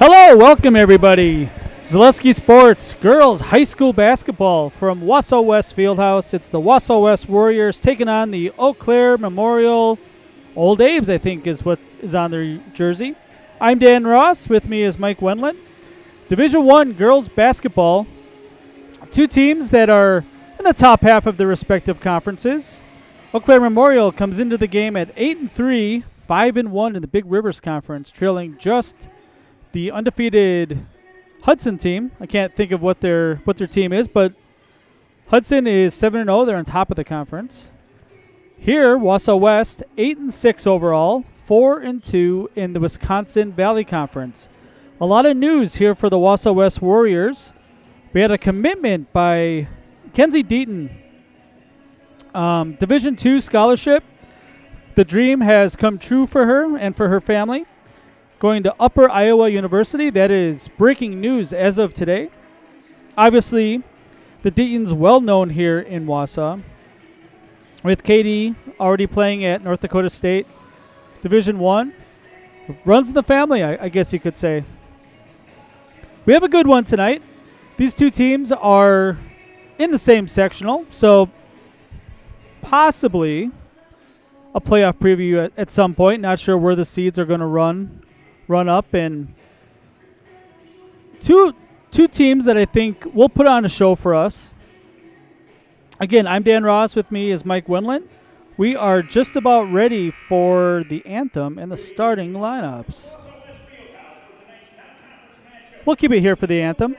Hello, welcome everybody. Zaleski Sports Girls High School Basketball from Wausau West Fieldhouse. It's the Wausau West Warriors taking on the Eau Claire Memorial Old Abe's, I think is what is on their jersey. I'm Dan Ross. With me is Mike Wendland. Division I Girls Basketball. Two teams that are in the top half of their respective conferences. Eau Claire Memorial comes into the game at 8-3, 5-1 in the Big Rivers Conference, trailing just the undefeated Hudson team. I can't think of what their team is, but Hudson is 7-0. They're on top of the conference. Here, Wausau West, 8-6 overall, 4-2 in the Wisconsin Valley Conference. A lot of news here for the Wausau West Warriors. We had a commitment by Kenzie Deaton, Division II scholarship. The dream has come true for her and for her family. Going to Upper Iowa University. That is breaking news as of today. Obviously, the Deatons well known here in Wausau. With Katie already playing at North Dakota State Division I. Runs in the family, I guess you could say. We have a good one tonight. These two teams are in the same sectional, so possibly a playoff preview at some point. Not sure where the seeds are going to run up, and two teams that I think will put on a show for us. Again, I'm Dan Ross. With me is Mike Wendland. We are just about ready for the anthem and the starting lineups. We'll keep it here for the anthem.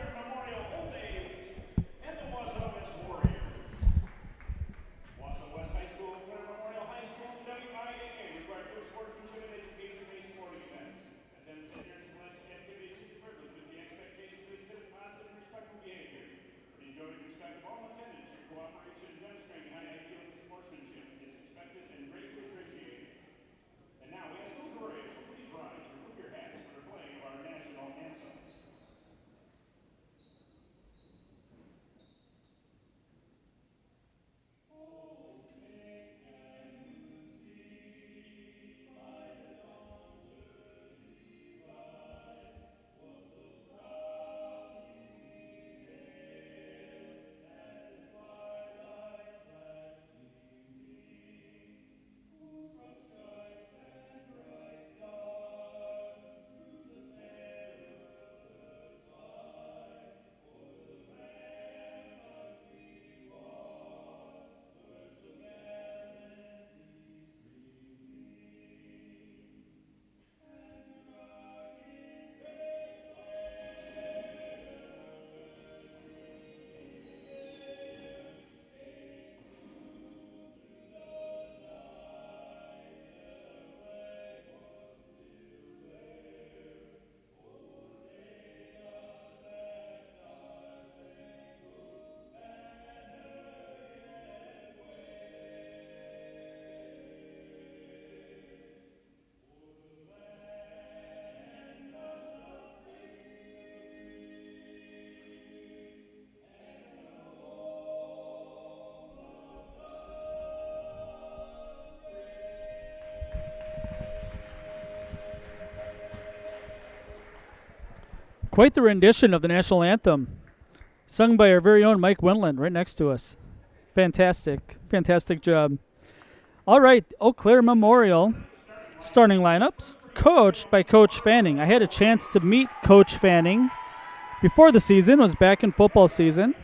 Quite the rendition of the national anthem, sung by our very own Mike Wendland right next to us. Fantastic job. All right, Eau Claire Memorial starting lineups, coached by Coach Fanning. I had a chance to meet Coach Fanning before the season, was back in football season.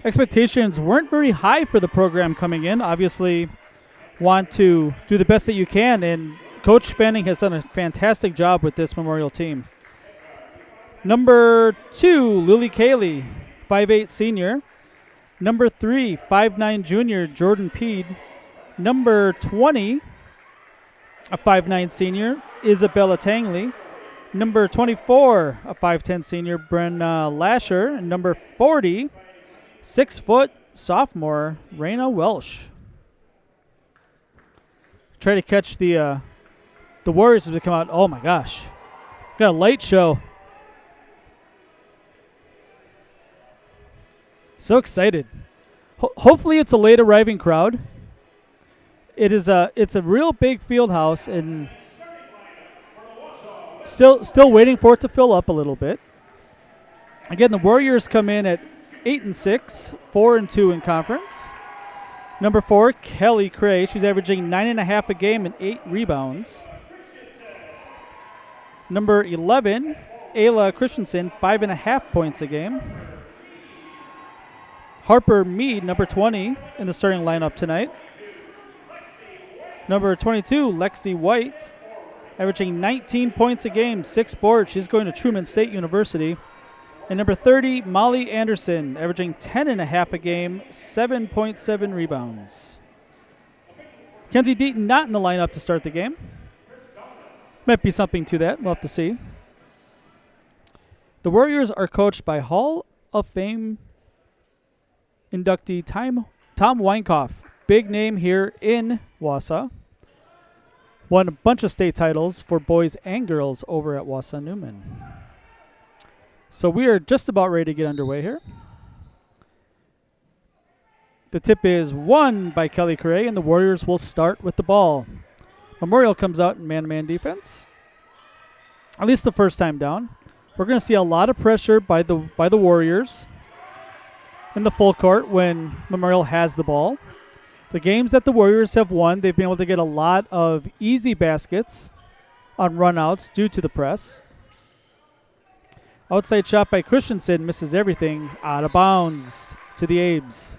Expectations weren't very high for the program coming in. Obviously, want to do the best that you can, and Coach Fanning has done a fantastic job with this Memorial team. Number 2, Lily Cayley, 5'8" senior. Number 3, 5'9" junior, Jordan Peed. Number 20, a 5'9" senior, Isabella Tangley. Number 24, a 5'10" senior, Brenna Lasher. And number 40, 6-foot sophomore, Raina Welsh. Try to catch the Warriors as they come out. Oh my gosh, got a light show. So excited. Hopefully it's a late arriving crowd. It's a real big field house, and Still waiting for it to fill up a little bit. Again, the Warriors come in at 8-6, 4-2 in conference. Number 4, Kelly Cray. She's averaging 9.5 a game and 8 rebounds. Number 11, Ayla Christensen, 5.5 points a game. Harper Mead, number 20, in the starting lineup tonight. Number 22, Lexi White, averaging 19 points a game, 6 boards. She's going to Truman State University. And number 30, Molly Anderson, averaging 10.5 a game, 7.7 rebounds. Kenzie Deaton not in the lineup to start the game. Might be something to that. We'll have to see. The Warriors are coached by Hall of Fame inductee Tom Weinkoff. Big name here in Wausau. Won a bunch of state titles for boys and girls over at Wausau Newman. So we are just about ready to get underway here. The tip is won by Kelly Cray, and the Warriors will start with the ball. Memorial comes out in man-to-man defense, at least the first time down. We're going to see a lot of pressure by the Warriors in the full court when Memorial has the ball. The games that the Warriors have won, they've been able to get a lot of easy baskets on runouts due to the press. Outside shot by Christensen, misses everything, out of bounds to the Abes.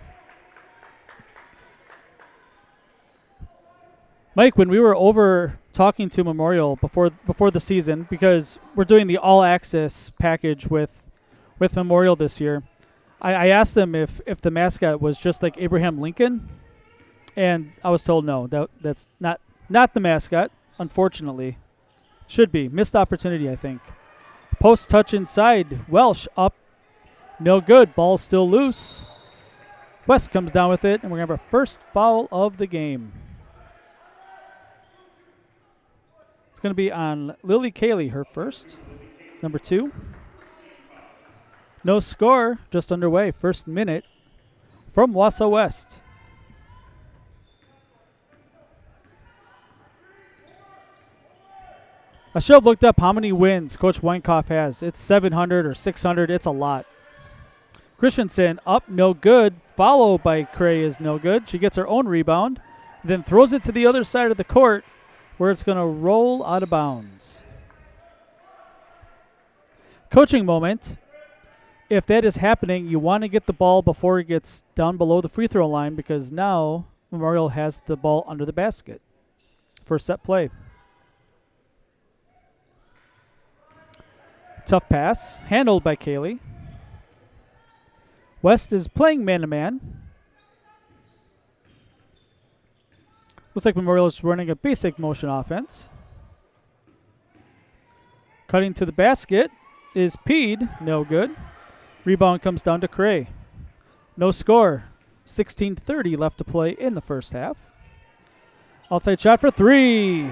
Mike, when we were over talking to Memorial before the season, because we're doing the all-access package with Memorial this year, I asked them if the mascot was just like Abraham Lincoln, and I was told no, that's not the mascot, unfortunately. Should be. Missed opportunity, I think. Post touch inside. Welsh up. No good. Ball still loose. West comes down with it, and we're going to have our first foul of the game. It's going to be on Lily Cayley, her first. Number 2. No score. Just underway. First minute from Wausau West. I should have looked up how many wins Coach Weinkoff has. It's 700 or 600. It's a lot. Christensen up, no good. Followed by Cray is no good. She gets her own rebound, then throws it to the other side of the court where it's going to roll out of bounds. Coaching moment. If that is happening, you want to get the ball before it gets down below the free throw line because now Memorial has the ball under the basket for set play. Tough pass, handled by Cayley. West is playing man-to-man. Looks like Memorial is running a basic motion offense. Cutting to the basket is Peed, no good. Rebound comes down to Cray. No score. 16:30 left to play in the first half. Outside shot for 3.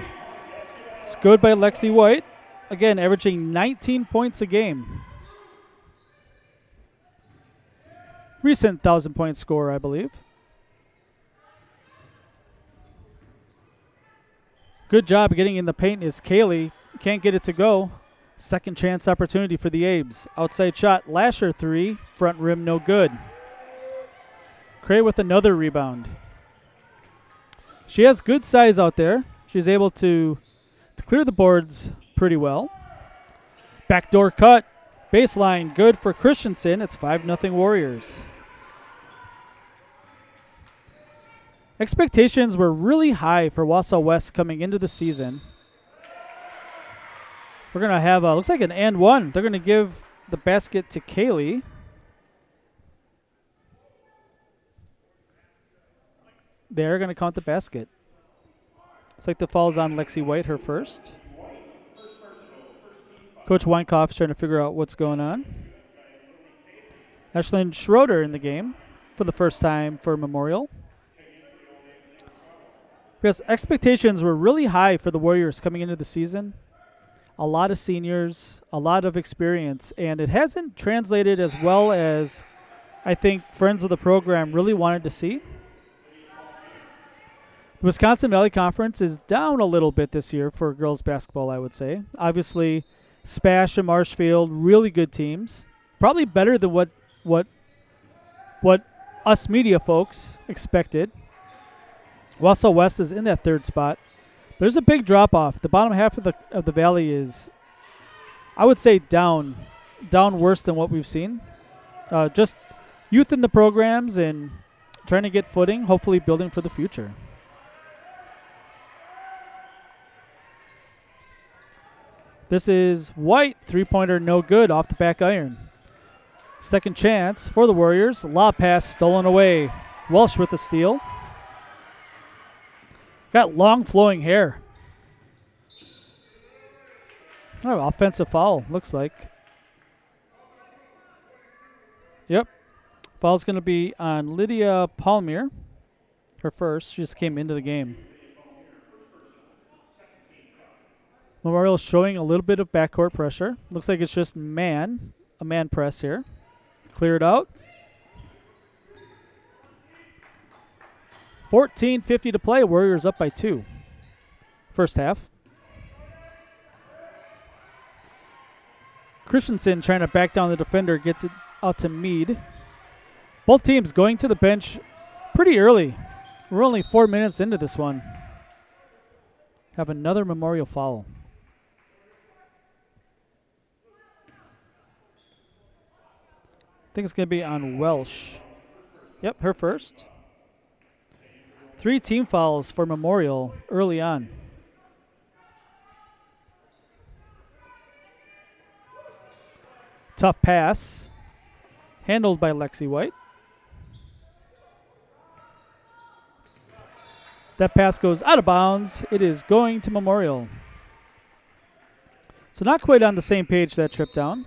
It's good by Lexi White. Again, averaging 19 points a game. Recent 1,000-point scorer, I believe. Good job getting in the paint is Cayley. Can't get it to go. Second chance opportunity for the Abes. Outside shot, Lasher 3. Front rim, no good. Cray with another rebound. She has good size out there. She's able to clear the boards pretty well. Backdoor cut. Baseline, good for Christensen. It's 5-0 Warriors. Expectations were really high for Wausau West coming into the season. We're going to have, looks like an and one. They're going to give the basket to Cayley. They're going to count the basket. Looks like the foul's on Lexi White, her first. Coach Weinkoff is trying to figure out what's going on. Ashlyn Schroeder in the game for the first time for Memorial. Because expectations were really high for the Warriors coming into the season. A lot of seniors, a lot of experience, and it hasn't translated as well as I think friends of the program really wanted to see. The Wisconsin Valley Conference is down a little bit this year for girls basketball, I would say. Obviously, Spash and Marshfield, really good teams. Probably better than what us media folks expected. Wausau West is in that third spot. There's a big drop off. The bottom half of the valley is, I would say, down worse than what we've seen. Just youth in the programs and trying to get footing, hopefully building for the future. This is White, three-pointer, no good, off the back iron. Second chance for the Warriors. Lob pass stolen away. Welsh with the steal. Got long flowing hair. Oh, offensive foul, looks like. Yep. Foul's going to be on Lydia Palmier. Her first. She just came into the game. Memorial showing a little bit of backcourt pressure. Looks like it's just a man press here. Clear it out. 14:50 to play. Warriors up by 2. First half. Christensen trying to back down the defender. Gets it out to Mead. Both teams going to the bench pretty early. We're only 4 minutes into this one. Have another Memorial foul. I think it's going to be on Welsh. Yep, her first. 3 team fouls for Memorial early on. Tough pass. Handled by Lexi White. That pass goes out of bounds. It is going to Memorial. So not quite on the same page that trip down.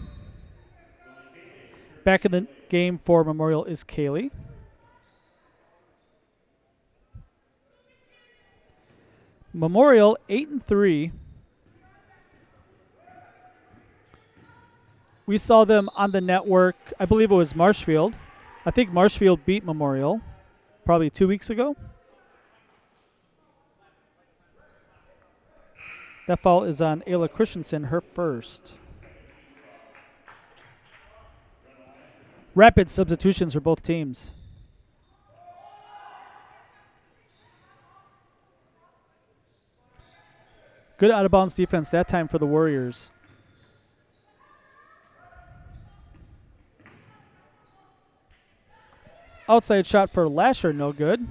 Back in the game for Memorial is Kaylee. Memorial 8-3. We saw them on the network. I believe it was Marshfield. I think Marshfield beat Memorial probably 2 weeks ago. That foul is on Ayla Christensen, her first. Rapid substitutions for both teams. Good out-of-bounds defense that time for the Warriors. Outside shot for Lasher, no good.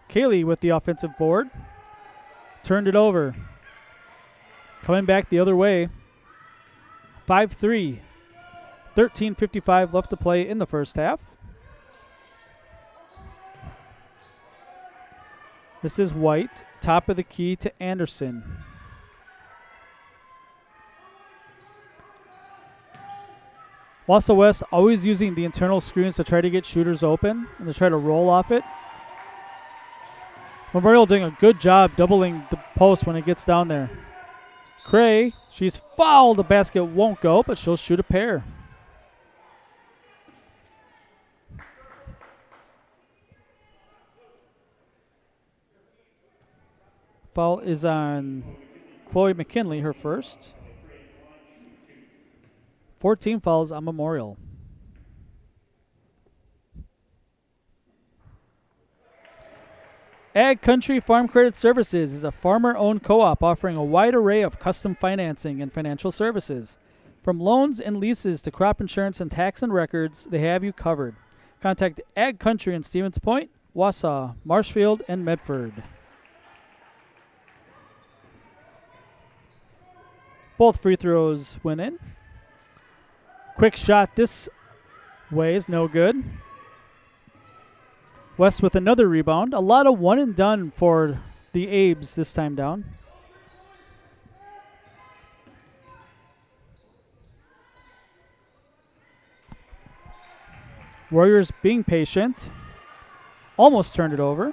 Kaylee with the offensive board. Turned it over. Coming back the other way. 5-3. 13:55 left to play in the first half. This is White. Top of the key to Anderson. Wausau West always using the internal screens to try to get shooters open and to try to roll off it. Memorial doing a good job doubling the post when it gets down there. Cray, she's fouled. The basket won't go, but she'll shoot a pair. Foul is on Chloe McKinley, her first. 14 fouls on Memorial. Ag Country Farm Credit Services is a farmer-owned co-op offering a wide array of custom financing and financial services. From loans and leases to crop insurance and tax and records, they have you covered. Contact Ag Country in Stevens Point, Wausau, Marshfield, and Medford. Both free throws went in. Quick shot this way is no good. West with another rebound. A lot of one and done for the Abes this time down. Warriors being patient. Almost turned it over.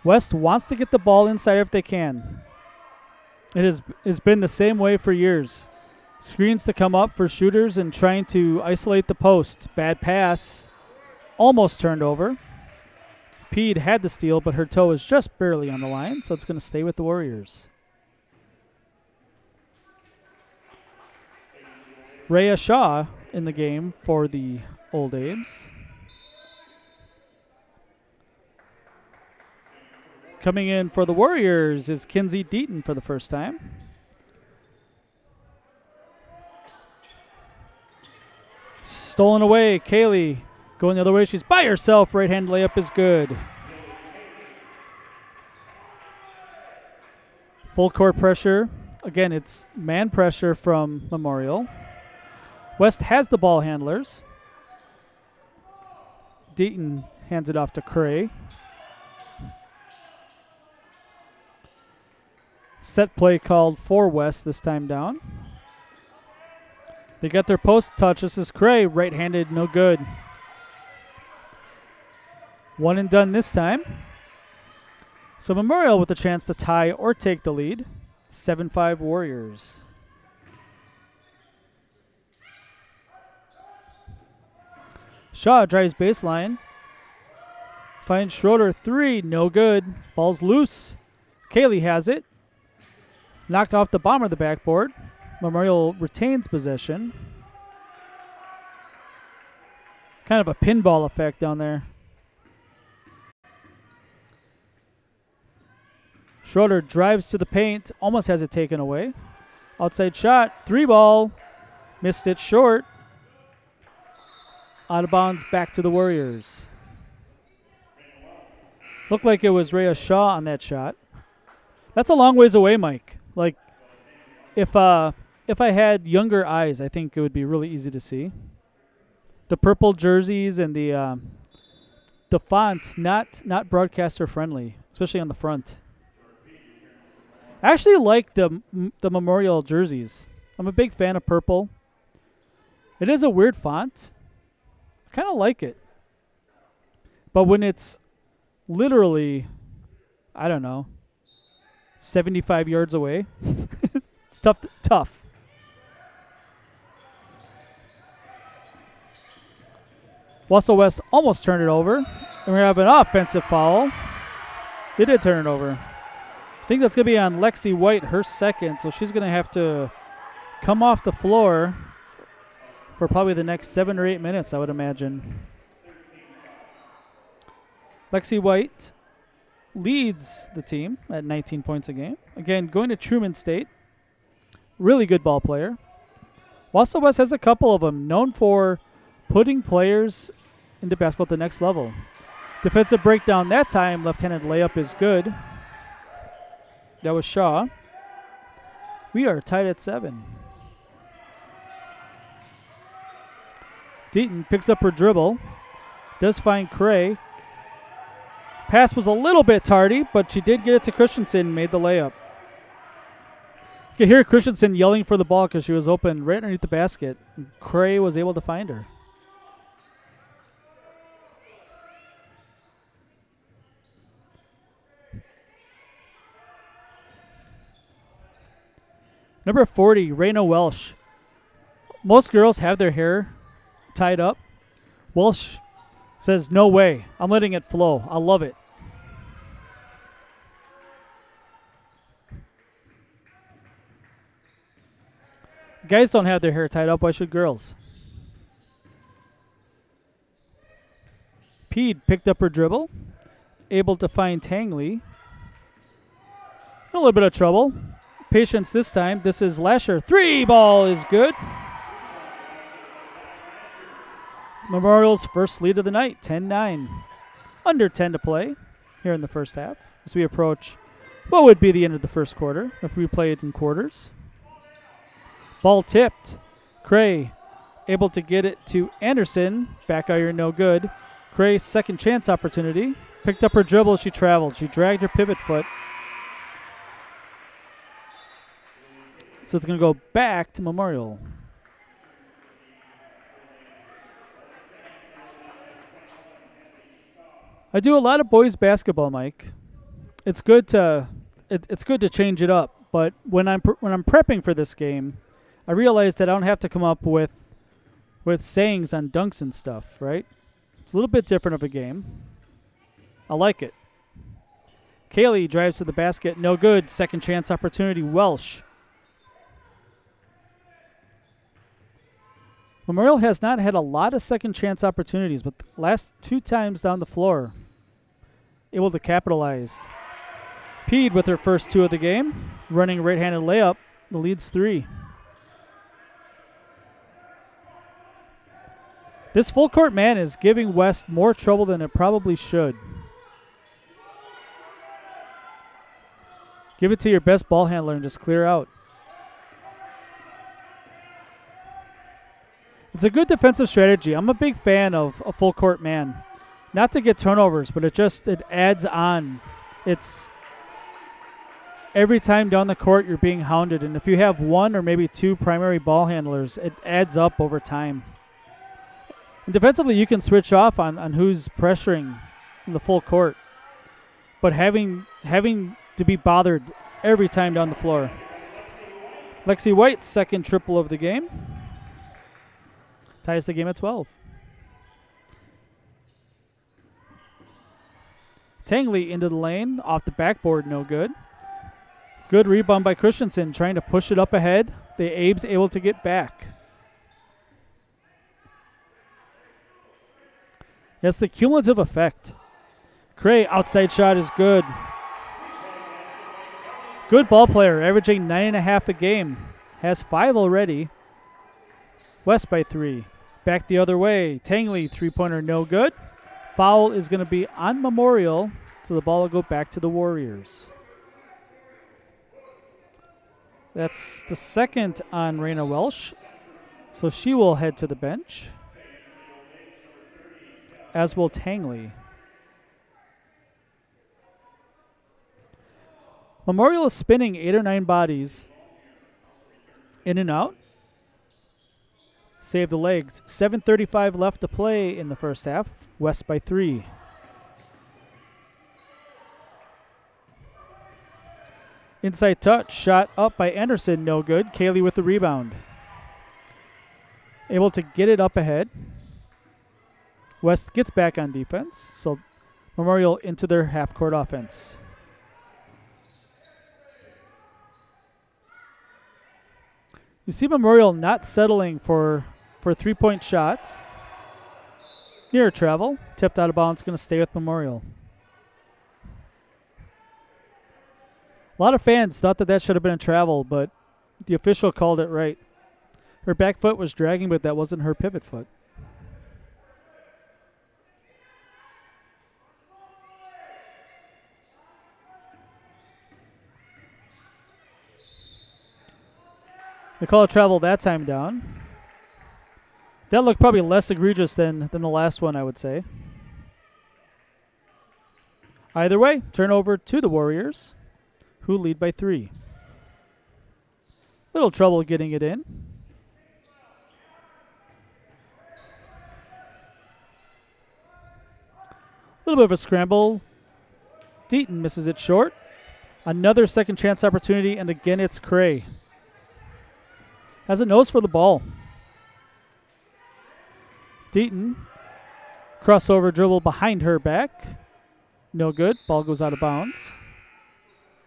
West wants to get the ball inside if they can. It has been the same way for years. Screens to come up for shooters and trying to isolate the post. Bad pass. Almost turned over. Pede had the steal, but her toe is just barely on the line, so it's going to stay with the Warriors. Rhea Shaw in the game for the Old Abe's. Coming in for the Warriors is Kinsey Deaton for the first time. Stolen away, Kaylee going the other way. She's by herself. Right-hand layup is good. Full court pressure. Again, it's man pressure from Memorial. West has the ball handlers. Deaton hands it off to Cray. Set play called for West this time down. They got their post touch. This is Cray, right-handed, no good. One and done this time. So Memorial with a chance to tie or take the lead. 7-5 Warriors. Shaw drives baseline. Finds Schroeder, three, no good. Ball's loose. Kaylee has it. Knocked off the bottom of the backboard. Memorial retains possession. Kind of a pinball effect down there. Schroeder drives to the paint, almost has it taken away. Outside shot, three ball. Missed it short. Out of bounds, back to the Warriors. Looked like it was Rhea Shaw on that shot. That's a long ways away, Mike. Like, if I had younger eyes, I think it would be really easy to see. The purple jerseys and the font, not broadcaster friendly, especially on the front. I actually like the Memorial jerseys. I'm a big fan of purple. It is a weird font. I kind of like it. But when it's literally, I don't know, 75 yards away, it's tough. Wausau West almost turned it over. And we have an offensive foul. They did turn it over. I think that's going to be on Lexi White, her second, so she's going to have to come off the floor for probably the next 7 or 8 minutes, I would imagine. Lexi White leads the team at 19 points a game. Again, going to Truman State. Really good ball player. Wausau West has a couple of them, known for putting players into basketball at the next level. Defensive breakdown that time, left-handed layup is good. That was Shaw. We are tied at 7. Deaton picks up her dribble. Does find Cray. Pass was a little bit tardy, but she did get it to Christensen and made the layup. You could hear Christensen yelling for the ball because she was open right underneath the basket. And Cray was able to find her. Number 40, Raina Welsh. Most girls have their hair tied up. Welsh says, no way. I'm letting it flow. I love it. Guys don't have their hair tied up. Why should girls? Pede picked up her dribble. Able to find Tangley. A little bit of trouble. Patience this time. This is Lasher. Three ball is good. Memorial's first lead of the night, 10-9. Under 10 to play here in the first half as we approach what would be the end of the first quarter if we play it in quarters. Ball tipped. Cray able to get it to Anderson. Back iron no good. Cray's second chance opportunity. Picked up her dribble. She traveled. She dragged her pivot foot. So it's going to go back to Memorial. I do a lot of boys basketball, Mike. It's good to change it up. But when I'm prepping for this game, I realized that I don't have to come up with sayings on dunks and stuff, right? It's a little bit different of a game. I like it. Kaylee drives to the basket. No good. Second chance opportunity. Welsh. Memorial has not had a lot of second chance opportunities, but the last 2 times down the floor, able to capitalize. Peed with her first 2 of the game. Running right-handed layup. The lead's 3. This full court man is giving West more trouble than it probably should. Give it to your best ball handler and just clear out. It's a good defensive strategy. I'm a big fan of a full court man. Not to get turnovers, but it adds on. It's every time down the court you're being hounded, and if you have 1 or maybe 2 primary ball handlers, it adds up over time. And defensively, you can switch off on who's pressuring in the full court. But having to be bothered every time down the floor. Lexi White's second triple of the game. Ties the game at 12. Tangley into the lane. Off the backboard, no good. Good rebound by Christensen, trying to push it up ahead. The Abe's able to get back. That's the cumulative effect. Cray, outside shot is good. Good ball player, averaging 9.5 a game. Has 5 already. West by 3. Back the other way. Tangley, three-pointer, no good. Foul is going to be on Memorial, so the ball will go back to the Warriors. That's the second on Raina Welsh, so she will head to the bench, as will Tangley. Memorial is spinning 8 or 9 bodies in and out. Save the legs. 7:35 left to play in the first half. West by 3. Inside touch. Shot up by Anderson. No good. Kaylee with the rebound. Able to get it up ahead. West gets back on defense. So Memorial into their half-court offense. You see Memorial not settling for 3-point shots. Near travel. Tipped out of bounds. Going to stay with Memorial. A lot of fans thought that should have been a travel, but the official called it right. Her back foot was dragging, but that wasn't her pivot foot. They call it travel that time down. That looked probably less egregious than the last one, I would say. Either way, turnover to the Warriors, who lead by 3. Little trouble getting it in. A little bit of a scramble. Deaton misses it short. Another second chance opportunity, and again it's Cray. Has a nose for the ball. Deaton, crossover dribble behind her back. No good. Ball goes out of bounds.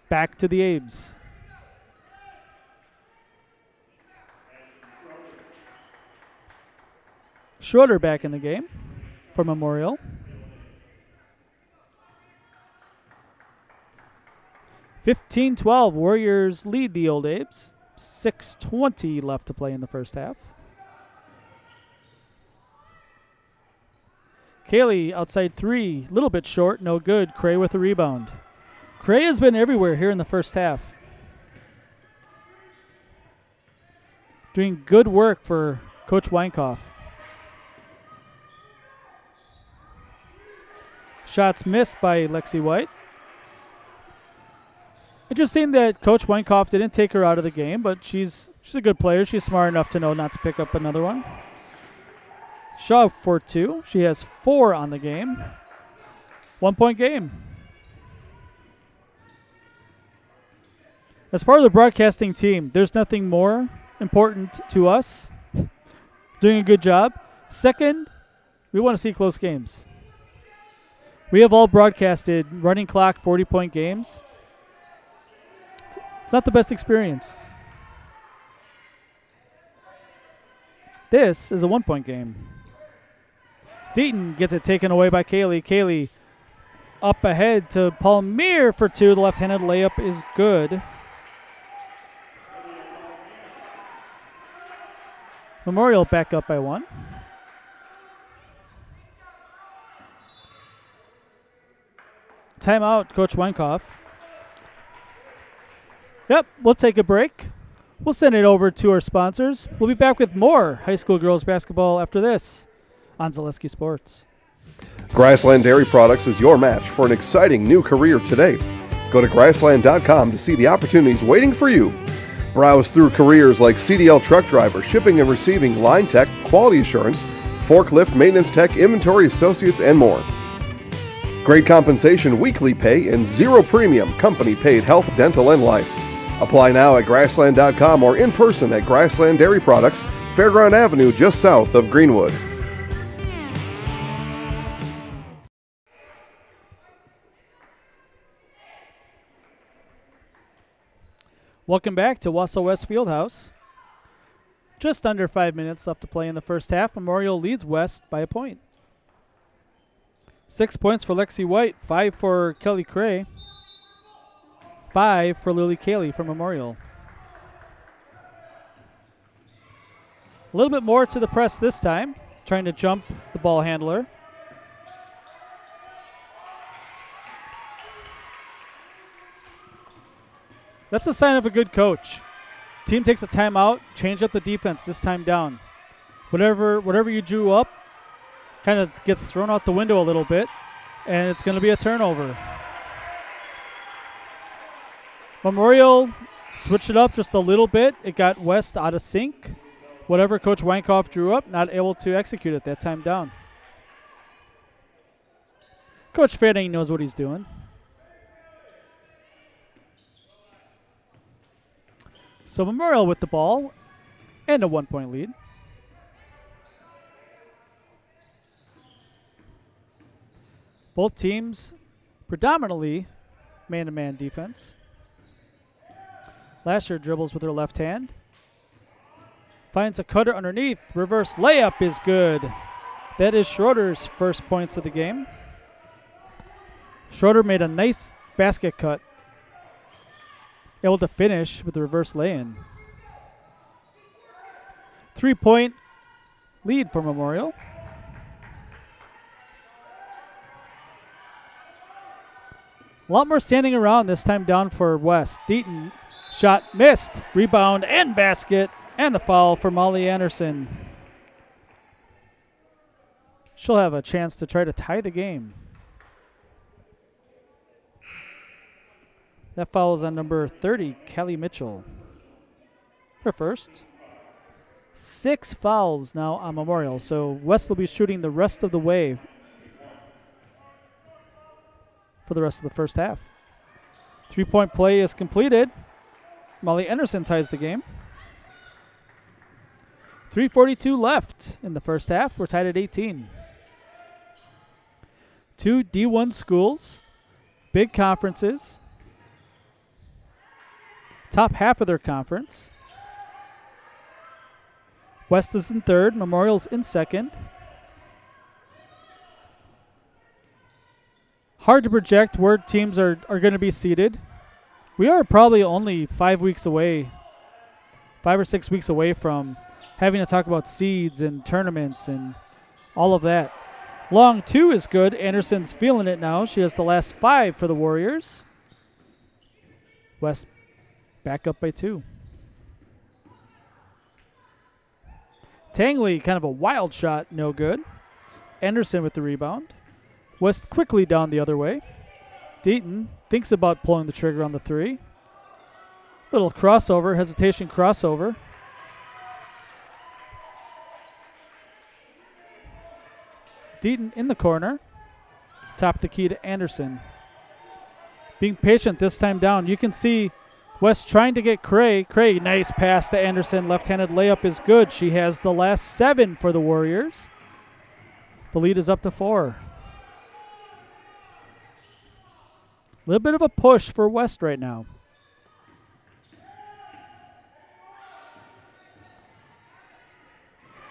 Back to the Abes. Schroeder back in the game for Memorial. (15-12). Warriors lead the Old Abes. 6:20 left to play in the first half. Kaylee outside 3, little bit short, no good. Cray with a rebound. Cray has been everywhere here in the first half. Doing good work for Coach Weinkoff. Shots missed by Lexi White. Interesting that Coach Weinkoff didn't take her out of the game, but she's a good player. She's smart enough to know not to pick up another one. Shaw for 2. She has 4 on the game. 1-point game. As part of the broadcasting team, there's nothing more important to us. Doing a good job. Second, we want to see close games. We have all broadcasted running clock 40-point games. It's not the best experience. This is a 1-point game. Deaton gets it taken away by Kaylee. Kaylee up ahead to Palmier for 2. The left-handed layup is good. Memorial back up by 1. Timeout, Coach Weinkoff. Yep, we'll take a break. We'll send it over to our sponsors. We'll be back with more high school girls basketball after this on Zaleski Sports. Grassland Dairy Products is your match for an exciting new career today. Go to grassland.com to see the opportunities waiting for you. Browse through careers like CDL truck driver, shipping and receiving, line tech, quality assurance, forklift, maintenance tech, inventory associates, and more. Great compensation, weekly pay, and zero premium, company paid health, dental, and life. Apply now at grassland.com or in person at Grassland Dairy Products, Fairground Avenue, just south of Greenwood. Welcome back to Wausau West Fieldhouse. Just under 5 minutes left to play in the first half. Memorial leads West by a point. 6 points for Lexi White, 5 for Kelly Cray, 5 for Lily Cayley from Memorial. A little bit more to the press this time, trying to jump the ball handler. That's a sign of a good coach. Team takes a timeout, change up the defense this time down. Whatever you drew up kind of gets thrown out the window a little bit, and it's going to be a turnover. Memorial switched it up just a little bit. It got West out of sync. Whatever Coach Weinkoff drew up, not able to execute it that time down. Coach Fanning knows what he's doing. So Memorial with the ball and a 1-point lead. Both teams predominantly man-to-man defense. Lasher dribbles with her left hand. Finds a cutter underneath. Reverse layup is good. That is Schroeder's first points of the game. Schroeder made a nice basket cut. Able to finish with the reverse lay-in. 3-point lead for Memorial. A lot more standing around this time down for West. Deaton shot missed. Rebound and basket. And the foul for Molly Anderson. She'll have a chance to try to tie the game. That foul is on number 30, Kelly Mitchell. Her first. 6 fouls now on Memorial, so West will be shooting the rest of the way for the rest of the first half. 3-point play is completed. Molly Anderson ties the game. 3:42 left in the first half. We're tied at 18. 2 D1 schools, big conferences. Top half of their conference. West is in third. Memorial's in second. Hard to project where teams are going to be seated. We are probably only 5 weeks away, 5 or 6 weeks away from having to talk about seeds and tournaments and all of that. Long 2 is good. Anderson's feeling it now. She has the last 5 for the Warriors. West back up by 2. Tangley, kind of a wild shot, no good. Anderson with the rebound. West quickly down the other way. Deaton thinks about pulling the trigger on the 3. Little crossover, hesitation crossover. Deaton in the corner. Top the key to Anderson. Being patient this time down. You can see West trying to get Cray. Cray, nice pass to Anderson. Left-handed layup is good. She has the last 7 for the Warriors. The lead is up to 4. A little bit of a push for West right now.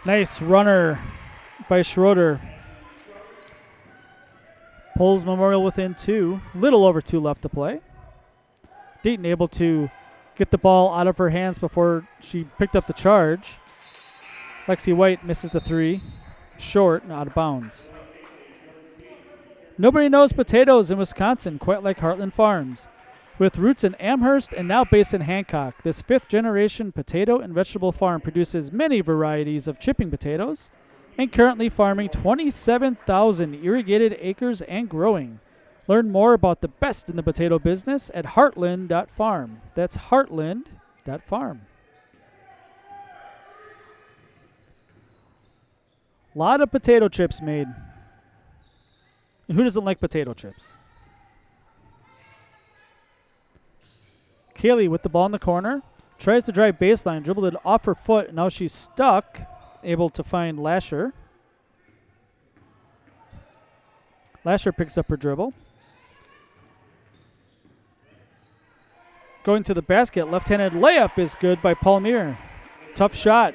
Nice runner by Schroeder. Pulls Memorial within 2. Little over 2 left to play. Deaton able to get the ball out of her hands before she picked up the charge. Lexi White misses the 3. Short and out of bounds. Nobody knows potatoes in Wisconsin quite like Heartland Farms. With roots in Amherst and now based in Hancock, this 5th-generation potato and vegetable farm produces many varieties of chipping potatoes and currently farming 27,000 irrigated acres and growing. Learn more about the best in the potato business at heartland.farm. That's heartland.farm. A lot of potato chips made. And who doesn't like potato chips? Kaylee with the ball in the corner. Tries to drive baseline, dribbled it off her foot, and now she's stuck. Able to find Lasher. Lasher picks up her dribble. Going to the basket, left-handed layup is good by Palmier. Tough shot.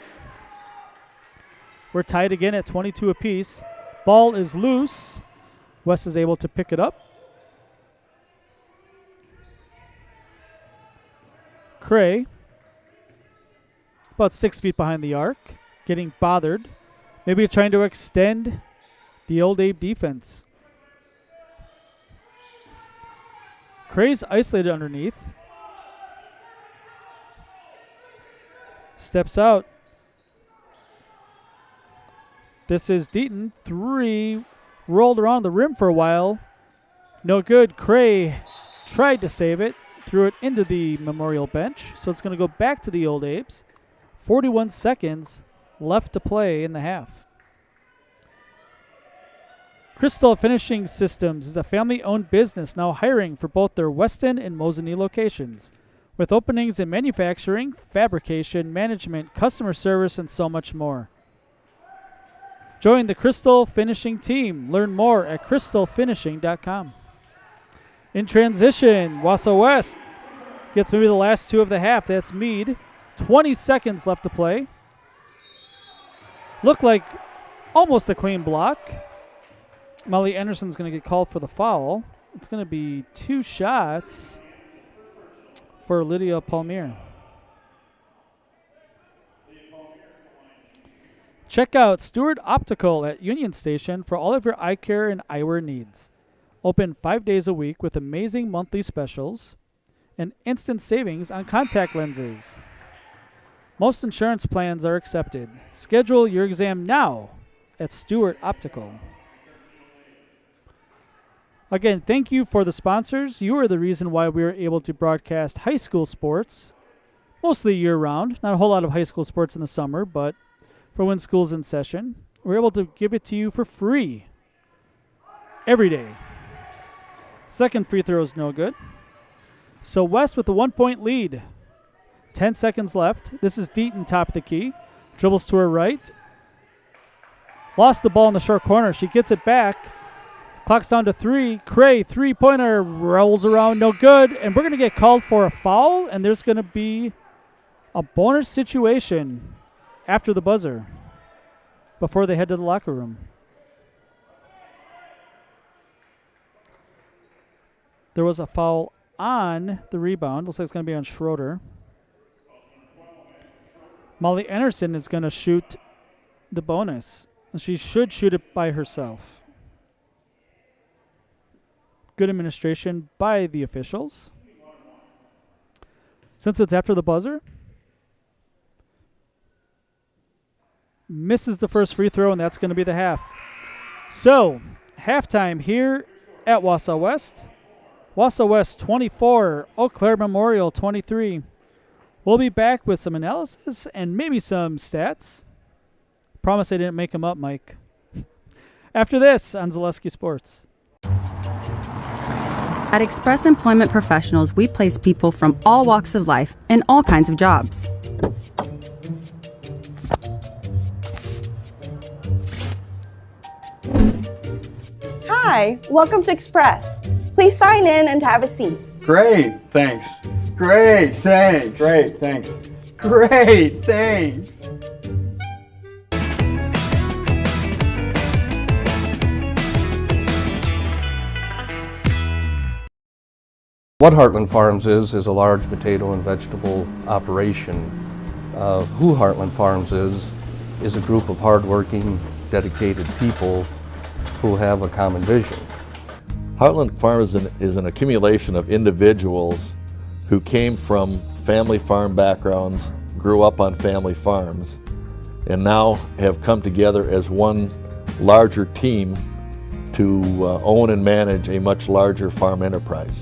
We're tied again at 22 apiece. Ball is loose. West is able to pick it up. Cray, about 6 feet behind the arc, getting bothered. Maybe trying to extend the Old Abe defense. Cray's isolated underneath. Steps out. This is Deaton. 3. Rolled around the rim for a while. No good. Cray tried to save it. Threw it into the Memorial bench. So it's going to go back to the Old Abes. 41 seconds left to play in the half. Crystal Finishing Systems is a family-owned business now hiring for both their Weston and Mosinee locations, with openings in manufacturing, fabrication, management, customer service, and so much more. Join the Crystal Finishing team. Learn more at crystalfinishing.com. In transition, Wausau West gets maybe the last 2 of the half. That's Meade. 20 seconds left to play. Looked like almost a clean block. Molly Anderson's going to get called for the foul. It's going to be 2 shots for Lydia Palmier. Check out Stewart Optical at Union Station for all of your eye care and eyewear needs. Open 5 days a week with amazing monthly specials and instant savings on contact lenses. Most insurance plans are accepted. Schedule your exam now at Stewart Optical. Again, thank you for the sponsors. You are the reason why we are able to broadcast high school sports, mostly year-round. Not a whole lot of high school sports in the summer, but for when school's in session, we're able to give it to you for free every day. Second free throw is no good. So West with a 1-point lead. 10 seconds left. This is Deaton, top of the key. Dribbles to her right. Lost the ball in the short corner. She gets it back. Clock's down to 3. Cray, three-pointer, rolls around, no good. And we're going to get called for a foul, and there's going to be a bonus situation after the buzzer before they head to the locker room. There was a foul on the rebound. Looks like it's going to be on Schroeder. Molly Anderson is going to shoot the bonus. She should shoot it by herself. Good administration by the officials. Since it's after the buzzer, misses the first free throw, and that's going to be the half. So, halftime here at Wausau West. Wausau West 24, Eau Claire Memorial 23. We'll be back with some analysis and maybe some stats. Promise I didn't make them up, Mike. After this on Zaleski Sports. At Express Employment Professionals, we place people from all walks of life in all kinds of jobs. Hi, welcome to Express. Please sign in and have a seat. Great, thanks. Great, thanks. Great, thanks. Great, thanks. What Heartland Farms is a large potato and vegetable operation. Who Heartland Farms is a group of hardworking, dedicated people who have a common vision. Heartland Farms is an accumulation of individuals who came from family farm backgrounds, grew up on family farms, and now have come together as one larger team to own and manage a much larger farm enterprise.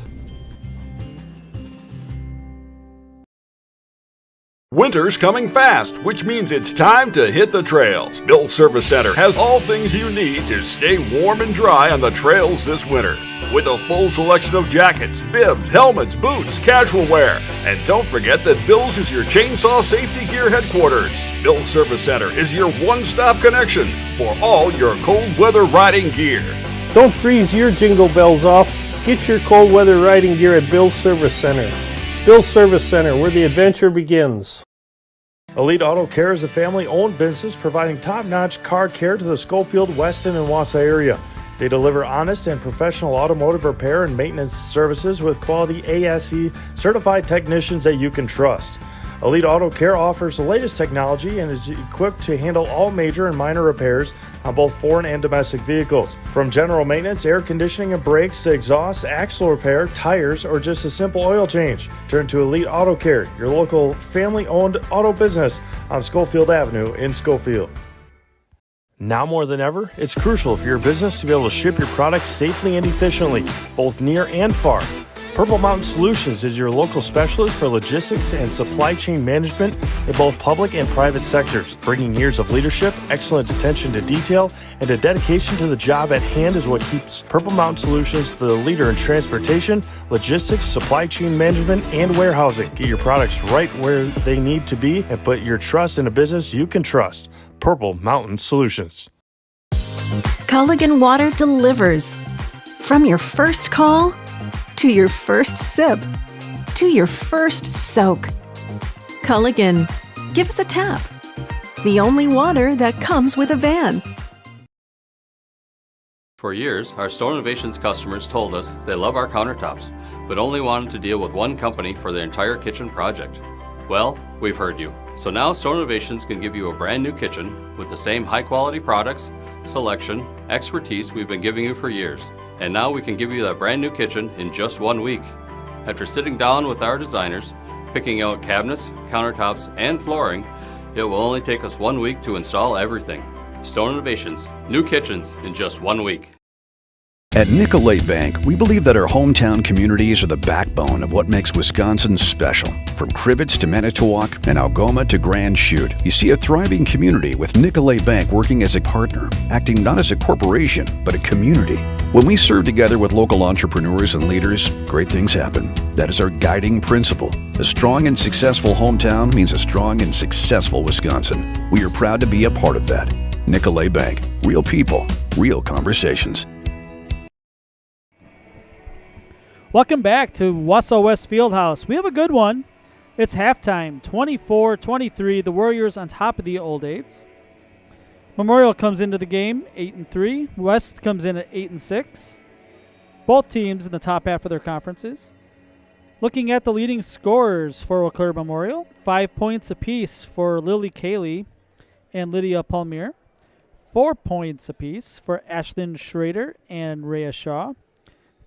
Winter's coming fast, which means it's time to hit the trails. Bill's Service Center has all things you need to stay warm and dry on the trails this winter. With a full selection of jackets, bibs, helmets, boots, casual wear. And don't forget that Bill's is your chainsaw safety gear headquarters. Bill's Service Center is your one-stop connection for all your cold weather riding gear. Don't freeze your jingle bells off. Get your cold weather riding gear at Bill's Service Center. Bill's Service Center, where the adventure begins. Elite Auto Care is a family-owned business providing top-notch car care to the Schofield, Weston, and Wausau area. They deliver honest and professional automotive repair and maintenance services with quality ASE certified technicians that you can trust. Elite Auto Care offers the latest technology and is equipped to handle all major and minor repairs on both foreign and domestic vehicles. From general maintenance, air conditioning and brakes to exhaust, axle repair, tires, or just a simple oil change. Turn to Elite Auto Care, your local family-owned auto business on Schofield Avenue in Schofield. Now more than ever, it's crucial for your business to be able to ship your products safely and efficiently, both near and far. Purple Mountain Solutions is your local specialist for logistics and supply chain management in both public and private sectors. Bringing years of leadership, excellent attention to detail, and a dedication to the job at hand is what keeps Purple Mountain Solutions the leader in transportation, logistics, supply chain management, and warehousing. Get your products right where they need to be and put your trust in a business you can trust. Purple Mountain Solutions. Culligan Water delivers. From your first call to your first sip, to your first soak. Culligan, give us a tap. The only water that comes with a van. For years, our Store Innovations customers told us they love our countertops, but only wanted to deal with one company for their entire kitchen project. Well, we've heard you. So now Store Innovations can give you a brand new kitchen with the same high quality products, selection, expertise we've been giving you for years. And now we can give you that brand new kitchen in just 1 week. After sitting down with our designers, picking out cabinets, countertops, and flooring, it will only take us 1 week to install everything. Stone Innovations, new kitchens in just 1 week. At Nicolay Bank, we believe that our hometown communities are the backbone of what makes Wisconsin special. From Crivets to Manitowoc and Algoma to Grand Chute, you see a thriving community with Nicolay Bank working as a partner, acting not as a corporation, but a community. When we serve together with local entrepreneurs and leaders, great things happen. That is our guiding principle. A strong and successful hometown means a strong and successful Wisconsin. We are proud to be a part of that. Nicolay Bank. Real people, real conversations. Welcome back to Wausau West Fieldhouse. We have a good one. It's halftime, 24-23. The Warriors on top of the Old Apes. Memorial comes into the game 8-3. West comes in at 8-6. Both teams in the top half of their conferences. Looking at the leading scorers for Eau Claire Memorial, 5 points apiece for Lily Cayley and Lydia Palmier. 4 points apiece for Ashlyn Schrader and Rhea Shaw.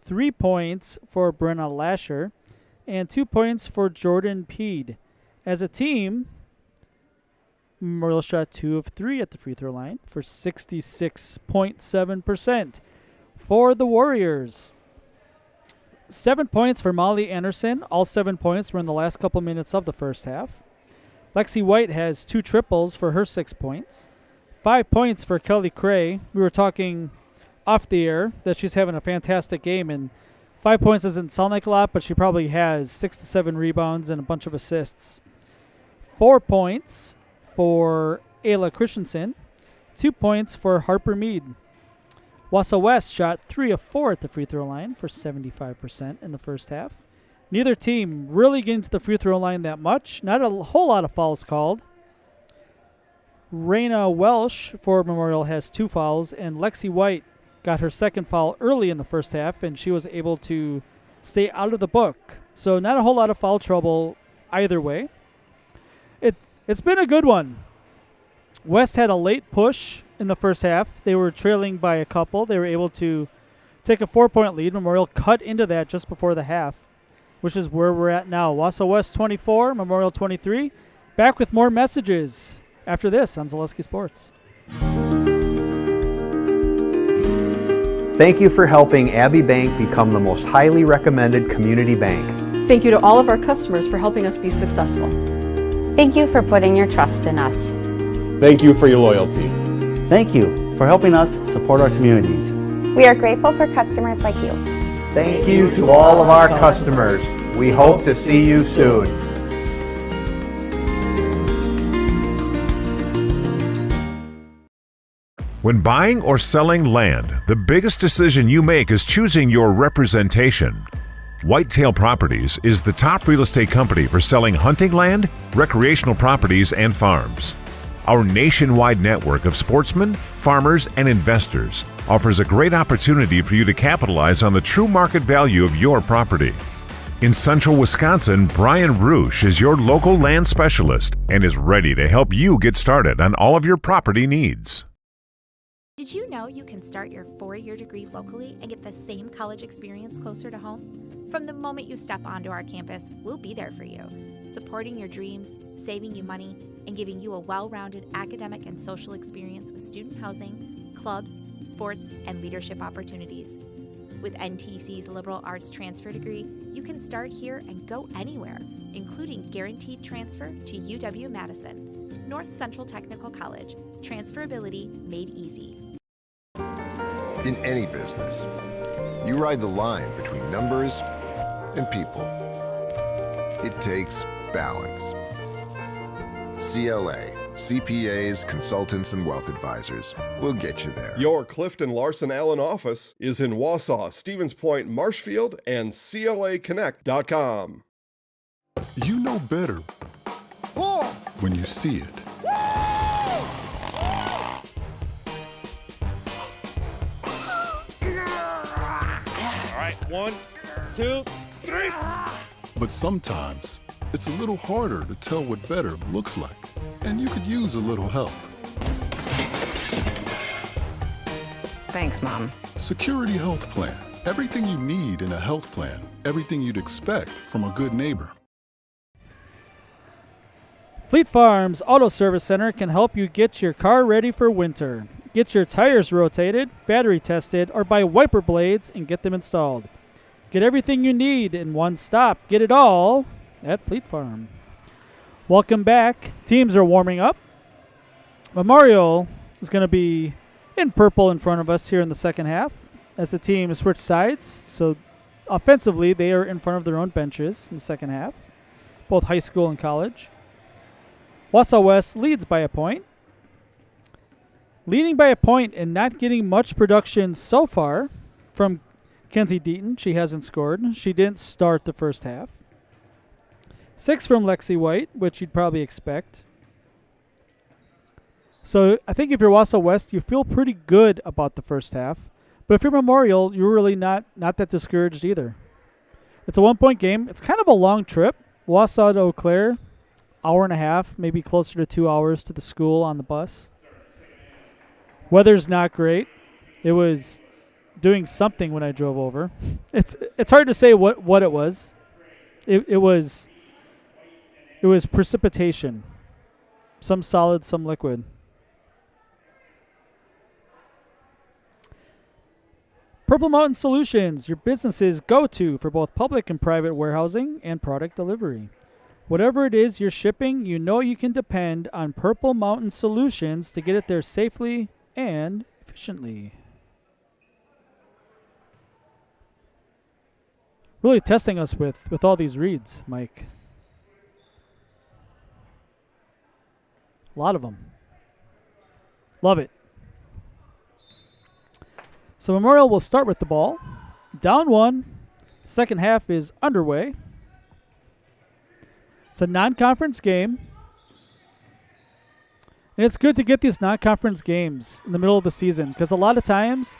3 points for Brenna Lasher, and 2 points for Jordan Peed. As a team, Memorial shot 2 of 3 at the free throw line for 66.7%. For the Warriors, 7 points for Molly Anderson. All 7 points were in the last couple minutes of the first half. Lexi White has 2 triples for her 6 points. 5 points for Kelly Cray. We were talking off the air that she's having a fantastic game, and 5 points doesn't sound like a lot, but she probably has 6 to 7 rebounds and a bunch of assists. 4 points for Ayla Christensen. 2 points for Harper Mead. Wausau West shot 3 of 4 at the free throw line for 75% in the first half. Neither team really getting to the free throw line that much. Not a whole lot of fouls called. Raina Welsh for Memorial has 2 fouls, and Lexi White got her second foul early in the first half, and she was able to stay out of the book. So not a whole lot of foul trouble either way. It's been a good one. West had a late push in the first half. They were trailing by a couple. They were able to take a 4-point lead. Memorial cut into that just before the half, which is where we're at now. Wausau West 24, Memorial 23. Back with more messages after this on Zaleski Sports. Thank you for helping Abbey Bank become the most highly recommended community bank. Thank you to all of our customers for helping us be successful. Thank you for putting your trust in us. Thank you for your loyalty. Thank you for helping us support our communities. We are grateful for customers like you. Thank you to all of our customers. We hope to see you soon. When buying or selling land, the biggest decision you make is choosing your representation. Whitetail Properties is the top real estate company for selling hunting land, recreational properties, and farms. Our nationwide network of sportsmen, farmers, and investors offers a great opportunity for you to capitalize on the true market value of your property. In central Wisconsin, Brian Roosh is your local land specialist and is ready to help you get started on all of your property needs. Did you know you can start your 4-year degree locally and get the same college experience closer to home? From the moment you step onto our campus, we'll be there for you, supporting your dreams, saving you money, and giving you a well-rounded academic and social experience with student housing, clubs, sports, and leadership opportunities. With NTC's liberal arts transfer degree, you can start here and go anywhere, including guaranteed transfer to UW-Madison, North Central Technical College, transferability made easy. In any business, you ride the line between numbers and people. It takes balance. CLA, CPAs, consultants, and wealth advisors will get you there. Your Clifton Larson Allen office is in Wausau, Stevens Point, Marshfield, and CLAconnect.com. You know better when you see it. All right, 1, 2, 3. But sometimes it's a little harder to tell what better looks like, and you could use a little help. Thanks, Mom. Security Health Plan. Everything you need in a health plan. Everything you'd expect from a good neighbor. Fleet Farms Auto Service Center can help you get your car ready for winter. Get your tires rotated, battery tested, or buy wiper blades and get them installed. Get everything you need in one stop. Get it all at Fleet Farm. Welcome back. Teams are warming up. Memorial is going to be in purple in front of us here in the second half as the team switch sides. So offensively, they are in front of their own benches in the second half, both high school and college. Wausau West leads by a point. Leading by a point and not getting much production so far from Kenzie Deaton. She hasn't scored. She didn't start the first half. 6 from Lexi White, which you'd probably expect. So I think if you're Wausau West, you feel pretty good about the first half. But if you're Memorial, you're really not that discouraged either. It's a 1-point game. It's kind of a long trip. Wausau to Eau Claire, hour and a half, maybe closer to 2 hours to the school on the bus. Weather's not great. It was doing something when I drove over. It's hard to say what it was. It was precipitation. Some solid, some liquid. Purple Mountain Solutions, your business's go-to for both public and private warehousing and product delivery. Whatever it is you're shipping, you know you can depend on Purple Mountain Solutions to get it there safely and efficiently. Really testing us with all these reads, Mike. A lot of them. Love it. So Memorial will start with the ball. Down 1. Second half is underway. It's a non-conference game. And it's good to get these non-conference games in the middle of the season because a lot of times,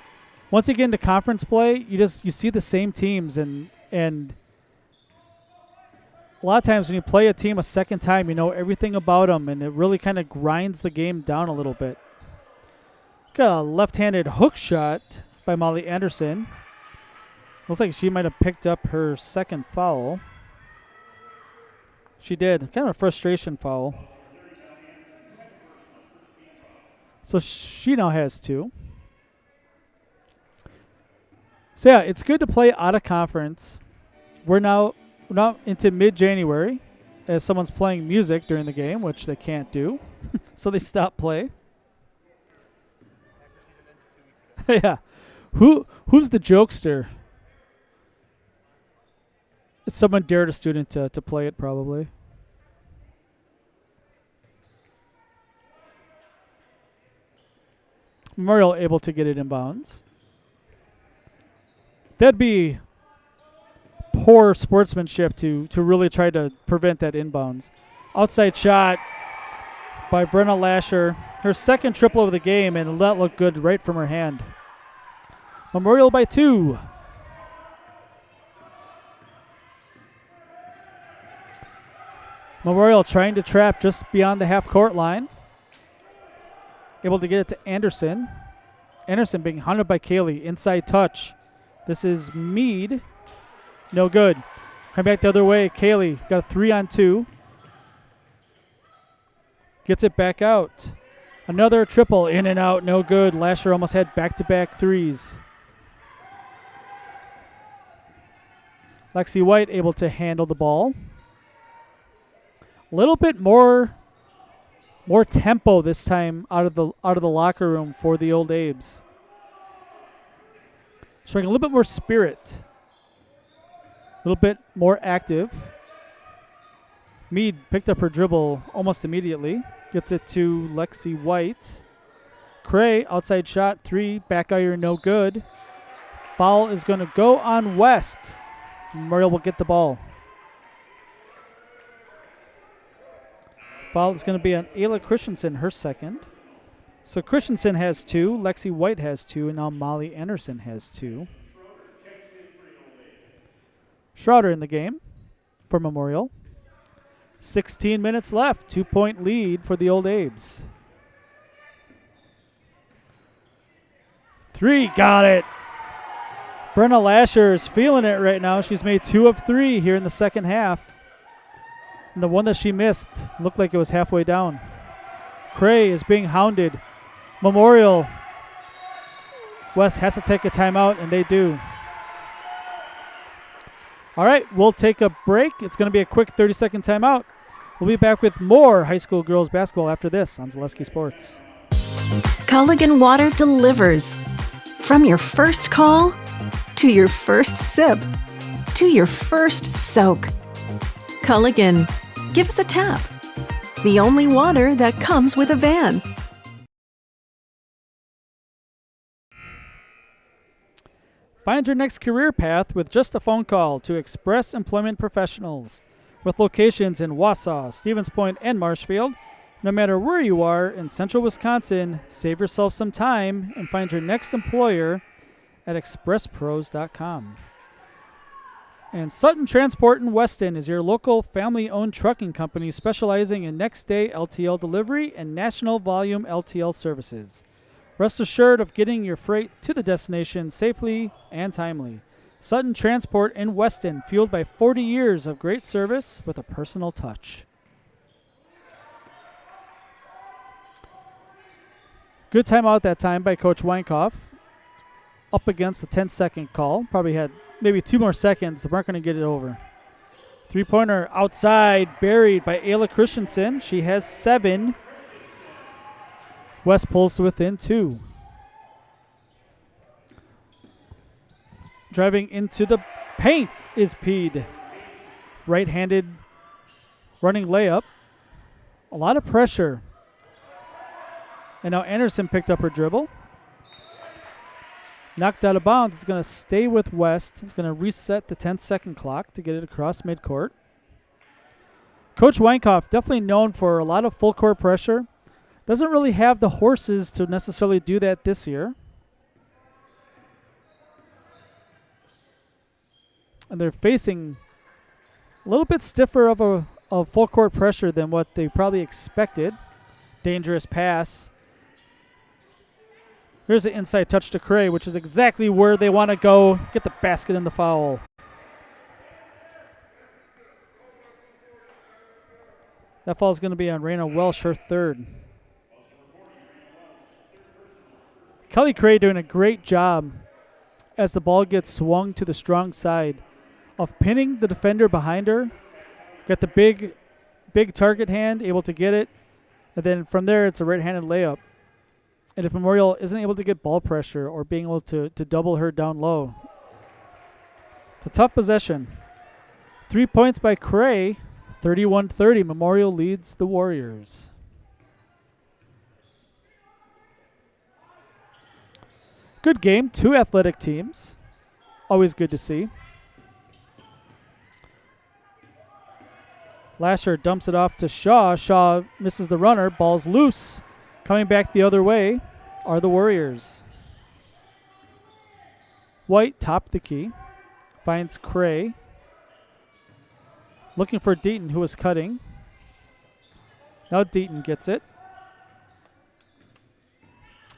once you get into conference play, you see the same teams and a lot of times when you play a team a second time, you know everything about them, and it really kind of grinds the game down a little bit. Got a left-handed hook shot by Molly Anderson. Looks like she might have picked up her second foul. She did. Kind of a frustration foul. So she now has 2. So yeah, it's good to play out of conference. We're now into mid-January as someone's playing music during the game, which they can't do. So they stop play. Yeah. Who's the jokester? Someone dared a student to play it, probably. Memorial able to get it in bounds. That'd be poor sportsmanship to really try to prevent that inbounds. Outside shot by Brenna Lasher. Her second triple of the game, and that looked good right from her hand. Memorial by 2. Memorial trying to trap just beyond the half-court line. Able to get it to Anderson. Anderson being hunted by Kaylee. Inside touch. This is Mead. No good. Come back the other way. Kaylee got a 3-on-2. Gets it back out. Another triple. In and out. No good. Lasher almost had back-to-back threes. Lexi White able to handle the ball. A little bit more tempo this time out of the locker room for the Old Abes. Showing a little bit more spirit. A little bit more active. Mead picked up her dribble almost immediately. Gets it to Lexi White. Cray, outside shot, 3, back iron, no good. Foul is going to go on West. Memorial will get the ball. Foul is going to be on Ayla Christensen, her second. So Christensen has 2, Lexi White has 2, and now Molly Anderson has 2. Schroeder in the game for Memorial. 16 minutes left, 2-point lead for the Old Abes. 3, got it. Brenna Lasher is feeling it right now. She's made 2 of 3 here in the second half. And the one that she missed looked like it was halfway down. Cray is being hounded. Memorial. West has to take a timeout, and they do. All right, we'll take a break. It's going to be a quick 30-second timeout. We'll be back with more high school girls basketball after this on Zaleski Sports. Culligan Water delivers. From your first call to your first sip to your first soak. Culligan, give us a tap. The only water that comes with a van. Find your next career path with just a phone call to Express Employment Professionals. With locations in Wausau, Stevens Point, and Marshfield, no matter where you are in central Wisconsin, save yourself some time and find your next employer at expresspros.com. And Sutton Transport in Weston is your local family-owned trucking company specializing in next-day LTL delivery and national volume LTL services. Rest assured of getting your freight to the destination safely and timely. Sutton Transport in Weston, fueled by 40 years of great service with a personal touch. Good timeout that time by Coach Weinkoff. Up against the 10-second call. Probably had maybe 2 more seconds. They weren't going to get it over. Three-pointer outside, buried by Ayla Christensen. She has 7. West pulls to within 2. Driving into the paint is peed. Right-handed running layup. A lot of pressure. And now Anderson picked up her dribble. Knocked out of bounds. It's going to stay with West. It's going to reset the 10-second clock to get it across midcourt. Coach Weinkoff, definitely known for a lot of full court pressure. Doesn't really have the horses to necessarily do that this year. And they're facing a little bit stiffer of full court pressure than what they probably expected. Dangerous pass. Here's the inside touch to Cray, which is exactly where they want to go. Get the basket and the foul. That foul is going to be on Raina Welsh, her third. Kelly Cray doing a great job as the ball gets swung to the strong side of pinning the defender behind her. Got the big target hand, able to get it. And then from there, it's a right-handed layup. And if Memorial isn't able to get ball pressure or being able to double her down low, it's a tough possession. 3 points by Cray, 31-30. Memorial leads the Warriors. Good game, two athletic teams. Always good to see. Lasher dumps it off to Shaw. Shaw misses the runner. Ball's loose. Coming back the other way are the Warriors. White topped the key. Finds Cray. Looking for Deaton, who was cutting. Now Deaton gets it.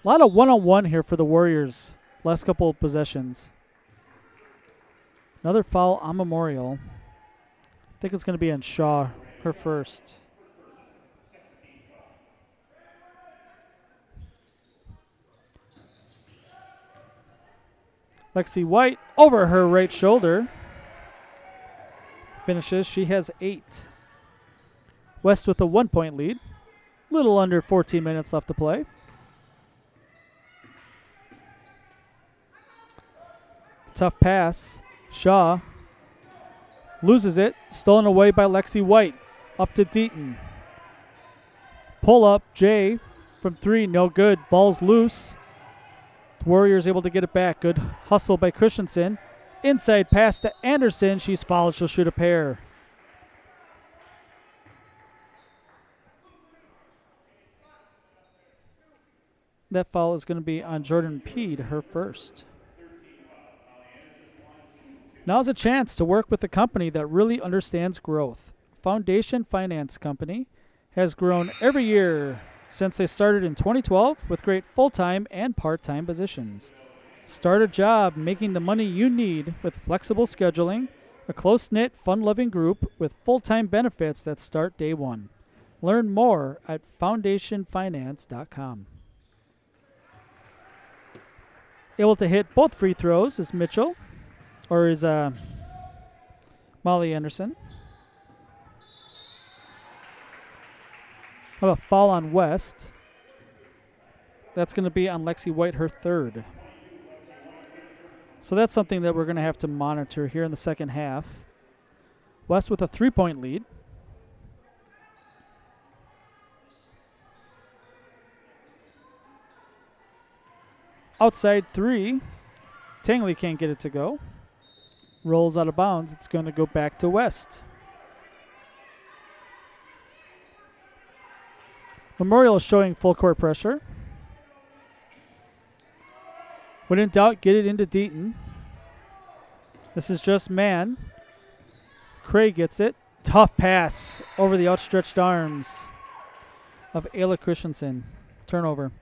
A lot of one-on-one here for the Warriors. Last couple of possessions. Another foul on Memorial. I think it's going to be on Shaw, her first. Lexi White over her right shoulder. Finishes. She has 8. West with a 1-point lead. Little under 14 minutes left to play. Tough pass. Shaw loses it. Stolen away by Lexi White. Up to Deaton. Pull up. Jay from 3. No good. Ball's loose. Warriors able to get it back. Good hustle by Christensen. Inside pass to Anderson. She's fouled. She'll shoot a pair. That foul is going to be on Jordan Peed, her first. Now's a chance to work with a company that really understands growth. Foundation Finance Company has grown every year since they started in 2012 with great full-time and part-time positions. Start a job making the money you need with flexible scheduling, a close-knit, fun-loving group with full-time benefits that start day one. Learn more at foundationfinance.com. Able to hit both free throws is Mitchell, or is Molly Anderson. How about a foul on West? That's going to be on Lexi White, her third. So that's something that we're going to have to monitor here in the second half. West with a 3-point lead. Outside 3. Tangley can't get it to go. Rolls out of bounds. It's going to go back to West. Memorial is showing full court pressure. When in doubt, get it into Deaton. This is just man. Cray gets it. Tough pass over the outstretched arms of Ayla Christensen. Turnover.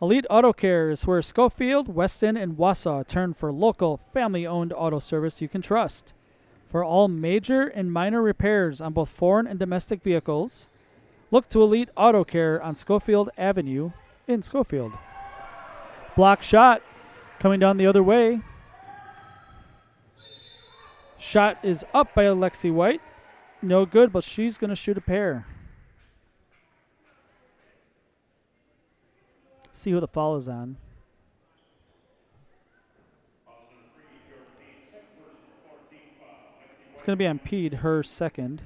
Elite Auto Care is where Schofield, Weston, and Wausau turn for local, family-owned auto service you can trust. For all major and minor repairs on both foreign and domestic vehicles, look to Elite Auto Care on Schofield Avenue in Schofield. Block shot coming down the other way. Shot is up by Alexi White. No good, but she's going to shoot a pair. See who the foul is on. It's going to be on Pede, her second.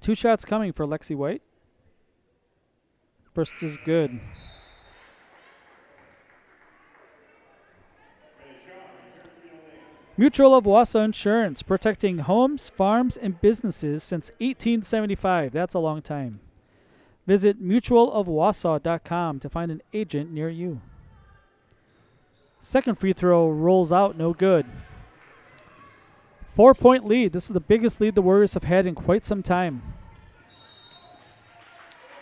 2 shots coming for Lexi White. First is good. Mutual of Wausau Insurance, protecting homes, farms, and businesses since 1875. That's a long time. Visit mutualofwausau.com to find an agent near you. Second free throw rolls out, no good. 4-point lead. This is the biggest lead the Warriors have had in quite some time.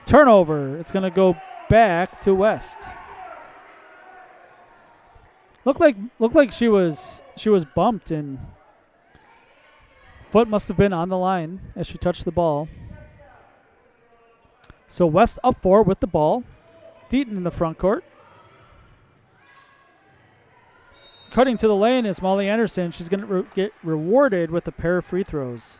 Turnover. It's going to go back to West. Looked like she was bumped, and foot must have been on the line as she touched the ball. So West up 4 with the ball. Deaton in the front court. Cutting to the lane is Molly Anderson. She's going to get rewarded with a pair of free throws.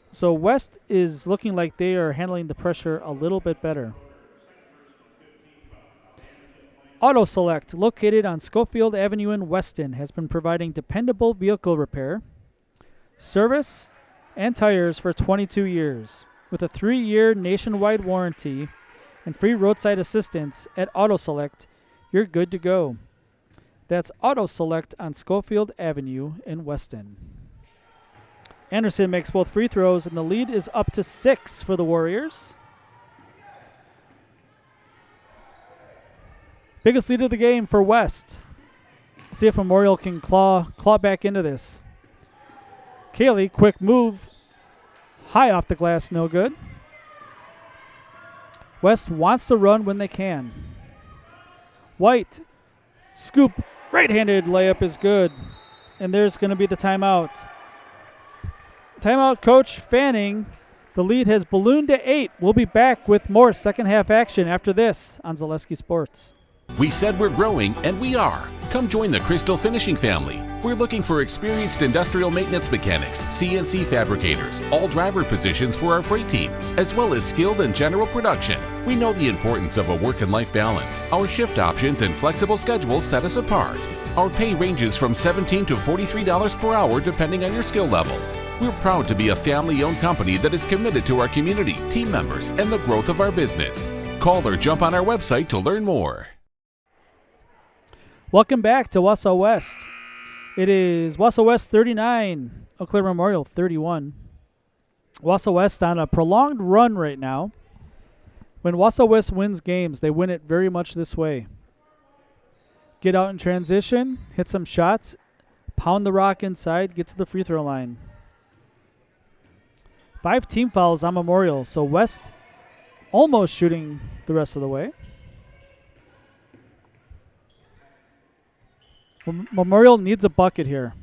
So West is looking like they are handling the pressure a little bit better. Auto Select, located on Schofield Avenue in Weston, has been providing dependable vehicle repair, service, and tires for 22 years. With a 3-year nationwide warranty and free roadside assistance at Auto Select, you're good to go. That's Auto Select on Schofield Avenue in Weston. Anderson makes both free throws, and the lead is up to 6 for the Warriors. Biggest lead of the game for West. See if Memorial can claw back into this. Kaylee, quick move. High off the glass, no good. West wants to run when they can. White, scoop, right-handed layup is good. And there's going to be the timeout. Timeout, Coach Fanning. The lead has ballooned to 8. We'll be back with more second half action after this on Zaleski Sports. We said we're growing, and we are. Come join the Crystal Finishing family. We're looking for experienced industrial maintenance mechanics, CNC fabricators, all driver positions for our freight team, as well as skilled and general production. We know the importance of a work and life balance. Our shift options and flexible schedules set us apart. Our pay ranges from $17 to $43 per hour depending on your skill level. We're proud to be a family-owned company that is committed to our community, team members, and the growth of our business. Call or jump on our website to learn more. Welcome back to Wausau West. It is Wausau West 39, Eau Claire Memorial 31. Wausau West on a prolonged run right now. When Wausau West wins games, they win it very much this way. Get out in transition, hit some shots, pound the rock inside, get to the free throw line. 5 team fouls on Memorial, so West almost shooting the rest of the way. Memorial needs a bucket here.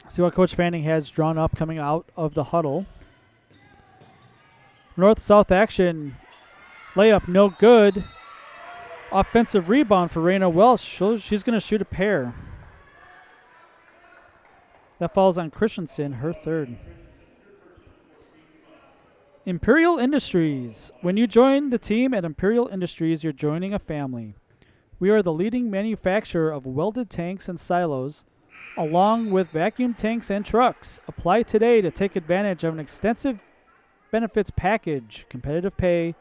See what Coach Fanning has drawn up coming out of the huddle. North-south action. Layup no good. Offensive rebound for Raina Welsh. She's going to shoot a pair. That falls on Christensen, her third. Imperial Industries. When you join the team at Imperial Industries, you're joining a family. We are the leading manufacturer of welded tanks and silos, along with vacuum tanks and trucks. Apply today to take advantage of an extensive benefits package, competitive pay,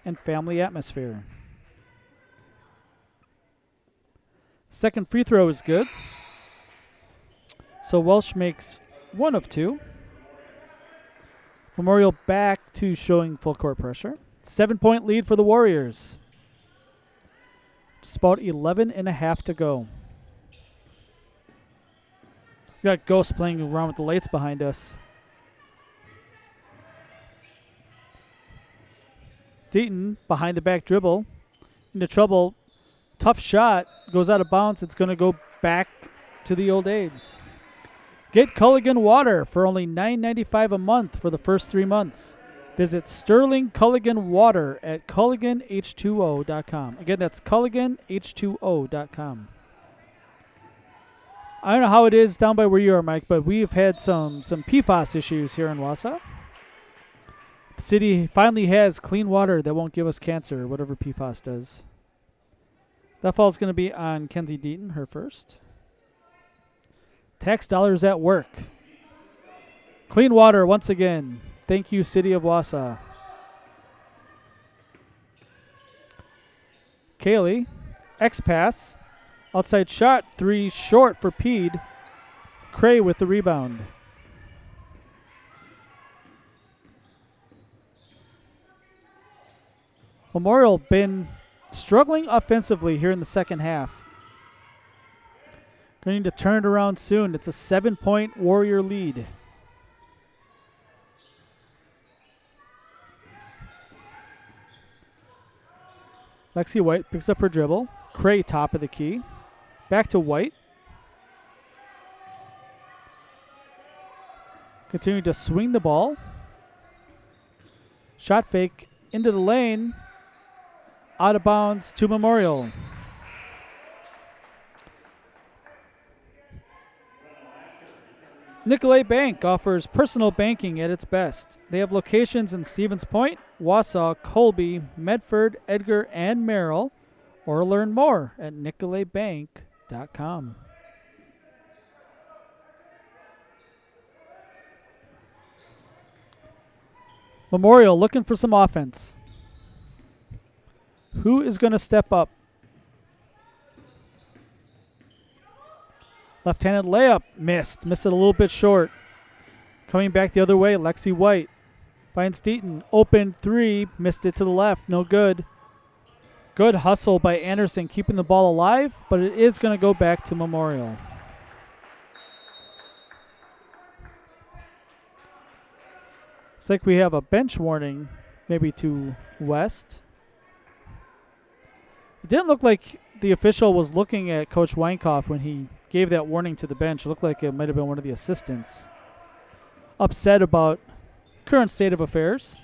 and family atmosphere. Second free throw is good. So Welsh makes 1 of 2. Memorial back to showing full court pressure. 7-point lead for the Warriors. Just about 11 and a half to go. We got Ghost playing around with the lights behind us. Deaton behind the back dribble. Into trouble. Tough shot. Goes out of bounds. It's going to go back to the old A's. Get Culligan Water for only $9.95 a month for the first 3 months. Visit Sterling Culligan Water at CulliganH2O.com. Again, that's CulliganH2O.com. I don't know how it is down by where you are, Mike, but we've had some PFAS issues here in Wausau. The city finally has clean water that won't give us cancer, whatever PFAS does. That foul's going to be on Kenzie Deaton, her first. Tax dollars at work. Clean water once again. Thank you, City of Wausau. Kaylee, X-pass. Outside shot, 3 short for Pede. Cray with the rebound. Memorial been struggling offensively here in the second half. Going to turn it around soon. It's a 7-point Warrior lead. Lexi White picks up her dribble. Cray top of the key. Back to White. Continuing to swing the ball. Shot fake into the lane. Out of bounds to Memorial. Nicolay Bank offers personal banking at its best. They have locations in Stevens Point, Wausau, Colby, Medford, Edgar, and Merrill. Or learn more at nicolaybank.com. Memorial looking for some offense. Who is going to step up? Left-handed layup, missed. Missed it a little bit short. Coming back the other way, Lexi White finds Deaton. Open 3, missed it to the left, no good. Good hustle by Anderson, keeping the ball alive, but it is going to go back to Memorial. Looks like we have a bench warning, maybe to West. It didn't look like the official was looking at Coach Weinkoff when he gave that warning to the bench. It looked like it might have been one of the assistants. Upset about current state of affairs.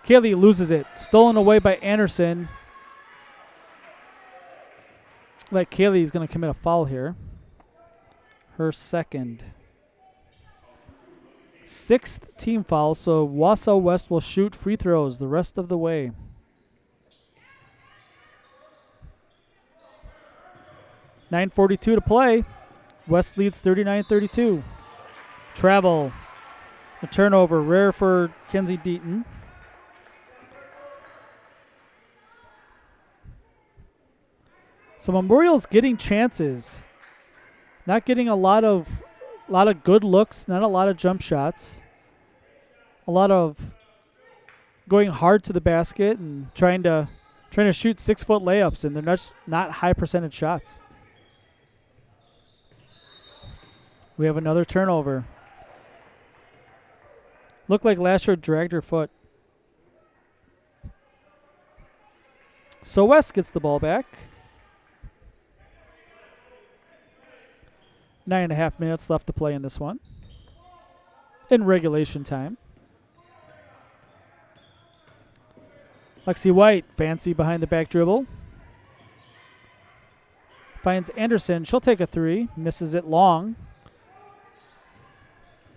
Kaylee loses it. Stolen away by Anderson. Like Kaylee is going to commit a foul here. Her second. 6th team foul, so Wausau West will shoot free throws the rest of the way. .9:42 to play. West leads 39-32. Travel. A turnover, rare for Kenzie Deaton. So Memorial's getting chances. Not getting a lot of good looks, not a lot of jump shots. A lot of going hard to the basket and trying to shoot 6-foot layups, and they're not high percentage shots. We have another turnover. Looked like Lasher dragged her foot. So West gets the ball back. 9.5 minutes left to play in this one. In regulation time. Lexi White, fancy behind the back dribble. Finds Anderson. She'll take a 3. Misses it long.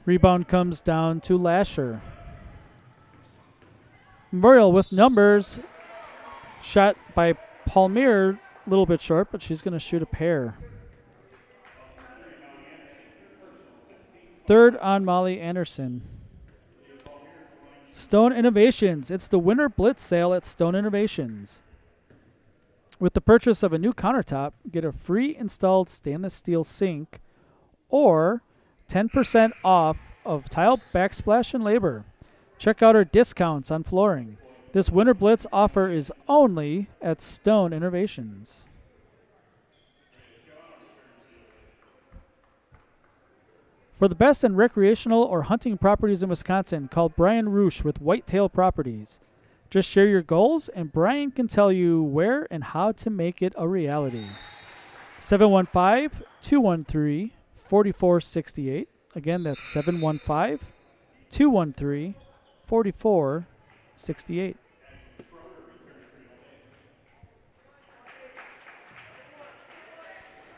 Rebound comes down to Lasher. Memorial with numbers. Shot by Palmier, a little bit short, but she's going to shoot a pair. Third on Molly Anderson. Stone Innovations. It's the Winter Blitz sale at Stone Innovations. With the purchase of a new countertop, get a free installed stainless steel sink or 10% off of tile backsplash and labor. Check out our discounts on flooring. This Winter Blitz offer is only at Stone Innovations. For the best in recreational or hunting properties in Wisconsin, call Brian Roosh with Whitetail Properties. Just share your goals, and Brian can tell you where and how to make it a reality. 715-213-4468. Again, that's 715-213-4468.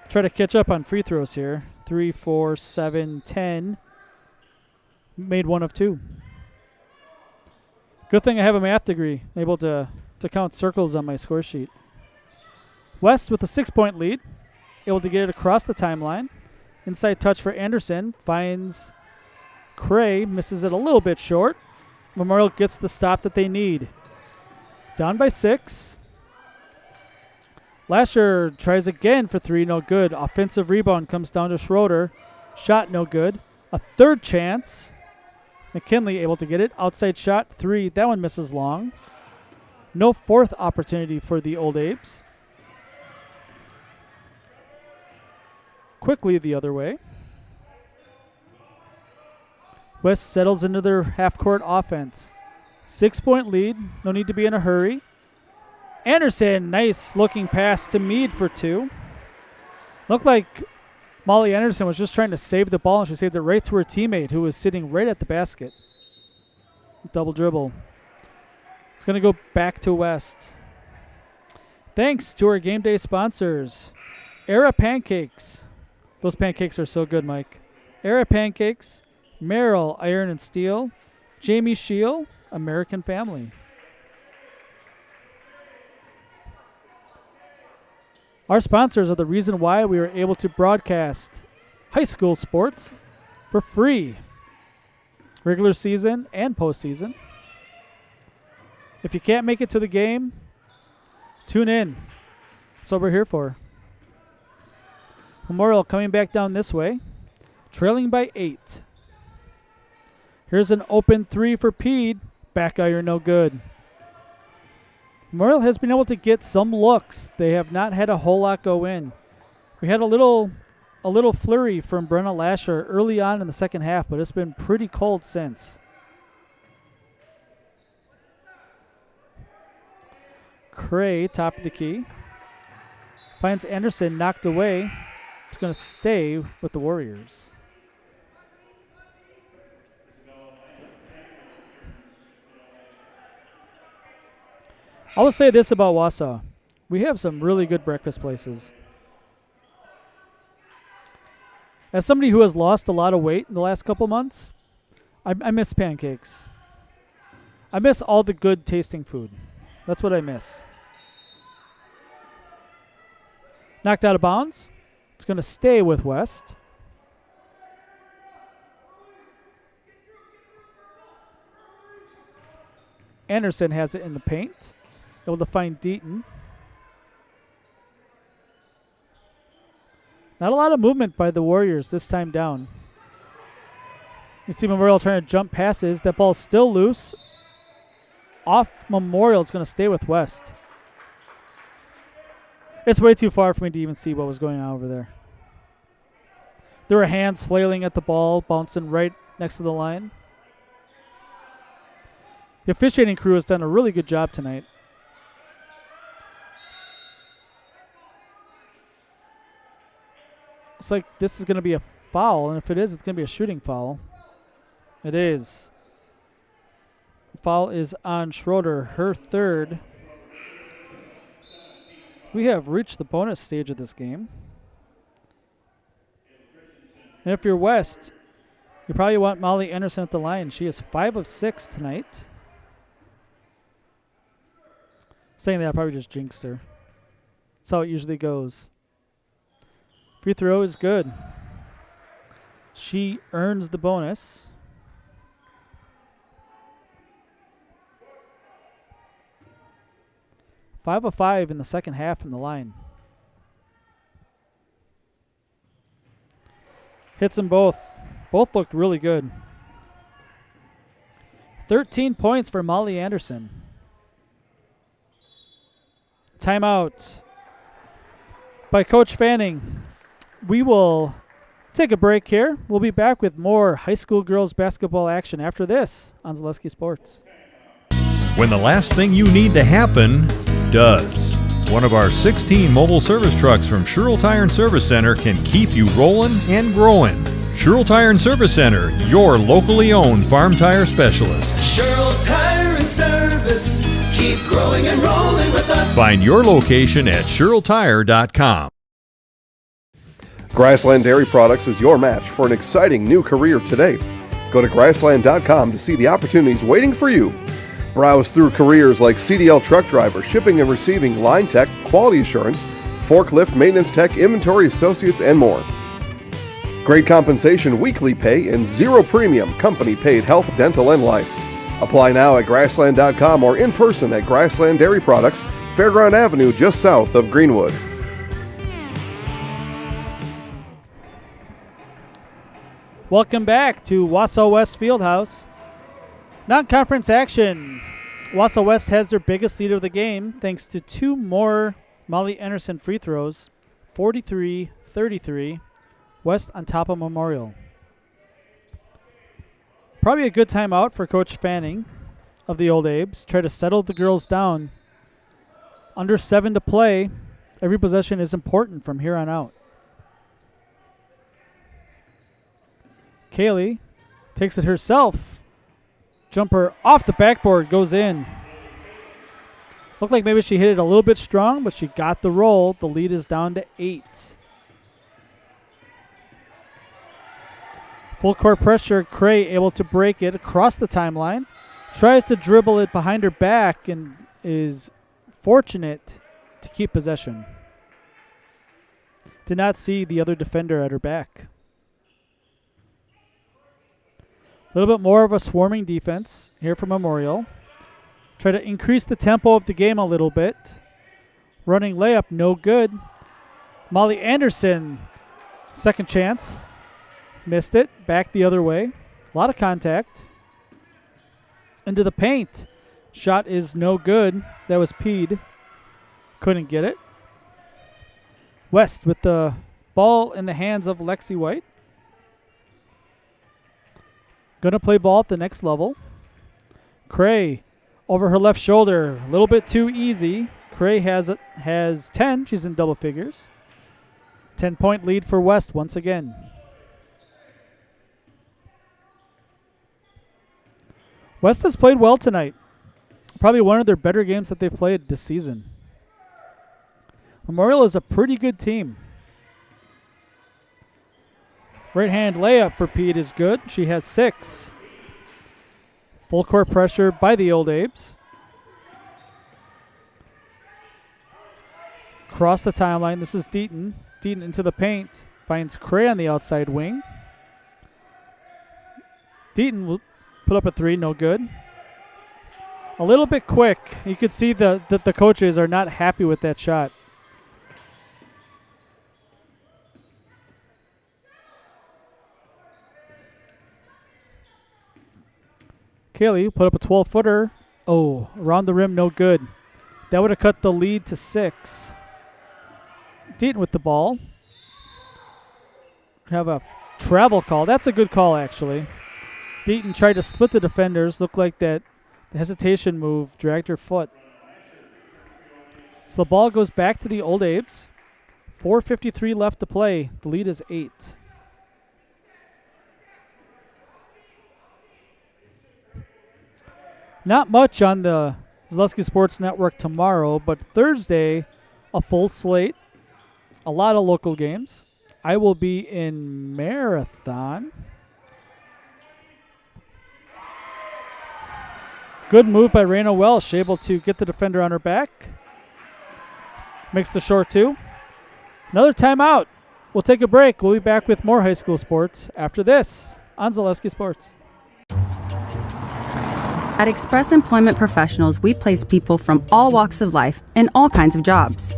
Try to catch up on free throws here. 3, 4, 7, 10. Made 1 of 2. Good thing I have a math degree. Able to to count circles on my score sheet. West with a 6-point lead, able to get it across the timeline. Inside touch for Anderson, finds Cray, misses it a little bit short. Memorial gets the stop that they need. Down by 6. Lasher tries again for 3, no good. Offensive rebound comes down to Schroeder. Shot no good. A third chance. McKinley able to get it. Outside shot, 3. That one misses long. No fourth opportunity for the Old Apes. Quickly the other way. West settles into their half-court offense. 6-point lead. No need to be in a hurry. Anderson, nice looking pass to Meade for 2. Looked like Molly Anderson was just trying to save the ball, and she saved it right to her teammate who was sitting right at the basket. Double dribble. It's going to go back to West. Thanks to our game day sponsors. Era Pancakes. Those pancakes are so good, Mike. Era Pancakes, Merrill Iron and Steel, Jamie Scheel, American Family. Our sponsors are the reason why we are able to broadcast high school sports for free, regular season and postseason. If you can't make it to the game, tune in. That's what we're here for. Memorial coming back down this way, trailing by 8. Here's an open 3 for Pede. Back iron, no good. Memorial has been able to get some looks. They have not had a whole lot go in. We had a little flurry from Brenna Lasher early on in the second half, but it's been pretty cold since. Cray, top of the key. Finds Anderson knocked away. It's going to stay with the Warriors. I will say this about Wausau. We have some really good breakfast places. As somebody who has lost a lot of weight in the last couple months, I miss pancakes. I miss all the good tasting food. That's what I miss. Knocked out of bounds. It's going to stay with West. Anderson has it in the paint. Able to find Deaton. Not a lot of movement by the Warriors this time down. You see Memorial trying to jump passes. That ball's still loose. Off Memorial. It's going to stay with West. It's way too far for me to even see what was going on over there. There were hands flailing at the ball, bouncing right next to the line. The officiating crew has done a really good job tonight. Looks like this is going to be a foul, and if it is, it's going to be a shooting foul. It is. The foul is on Schroeder, her third. We have reached the bonus stage of this game. And if you're West, you probably want Molly Anderson at the line. She is 5 of 6 tonight. Saying that, I probably just jinxed her. That's how it usually goes. Free throw is good. She earns the bonus. Five of 5 in the second half from the line. Hits them both. Both looked really good. 13 points for Molly Anderson. Timeout by Coach Fanning. We will take a break here. We'll be back with more high school girls basketball action after this on Zaleski Sports. When the last thing you need to happen does. One of our 16 mobile service trucks from Sherrill Tire and Service Center can keep you rolling and growing. Sherrill Tire and Service Center, your locally owned farm tire specialist. Sherrill Tire and Service, keep growing and rolling with us. Find your location at SherrillTire.com. Grassland Dairy Products is your match for an exciting new career today. Go to grassland.com to see the opportunities waiting for you. Browse through careers like CDL truck driver, shipping and receiving, line tech, quality assurance, forklift, maintenance tech, inventory associates, and more. Great compensation, weekly pay, and zero premium, company paid health, dental, and life. Apply now at Grassland.com or in person at Grassland Dairy Products, Fairground Avenue, just south of Greenwood. Welcome back to Wausau West Fieldhouse. Non-conference action. Wausau West has their biggest lead of the game thanks to two more Molly Anderson free throws, 43-33, West on top of Memorial. Probably a good timeout for Coach Fanning of the Old Abes. Try to settle the girls down. Under 7 to play. Every possession is important from here on out. Kaylee takes it herself. Jumper off the backboard, goes in. Looked like maybe she hit it a little bit strong, but she got the roll. The lead is down to 8. Full court pressure, Cray able to break it across the timeline. Tries to dribble it behind her back and is fortunate to keep possession. Did not see the other defender at her back. A little bit more of a swarming defense here for Memorial. Try to increase the tempo of the game a little bit. Running layup, no good. Molly Anderson, second chance. Missed it, back the other way. A lot of contact. Into the paint. Shot is no good. That was Peed. Couldn't get it. West with the ball in the hands of Lexi White. Going to play ball at the next level. Cray over her left shoulder. A little bit too easy. Cray has 10. She's in double figures. 10-point lead for West once again. West has played well tonight. Probably one of their better games that they've played this season. Memorial is a pretty good team. Right hand layup for Pete is good. She has 6. Full court pressure by the Old Abes. Cross the timeline. This is Deaton. Deaton into the paint. Finds Cray on the outside wing. Deaton will put up a 3. No good. A little bit quick. You could see that the coaches are not happy with that shot. Kaylee put up a 12-footer. Oh, around the rim, no good. That would have cut the lead to 6. Deaton with the ball. Have a travel call. That's a good call, actually. Deaton tried to split the defenders. Looked like that the hesitation move dragged her foot. So the ball goes back to the Old Abes. 4:53 left to play. The lead is 8. Not much on the Zaleski Sports Network tomorrow, but Thursday, a full slate. A lot of local games. I will be in Marathon. Good move by Raina Welsh, able to get the defender on her back. Makes the short 2. Another timeout. We'll take a break. We'll be back with more high school sports after this on Zaleski Sports. At Express Employment Professionals, we place people from all walks of life in all kinds of jobs.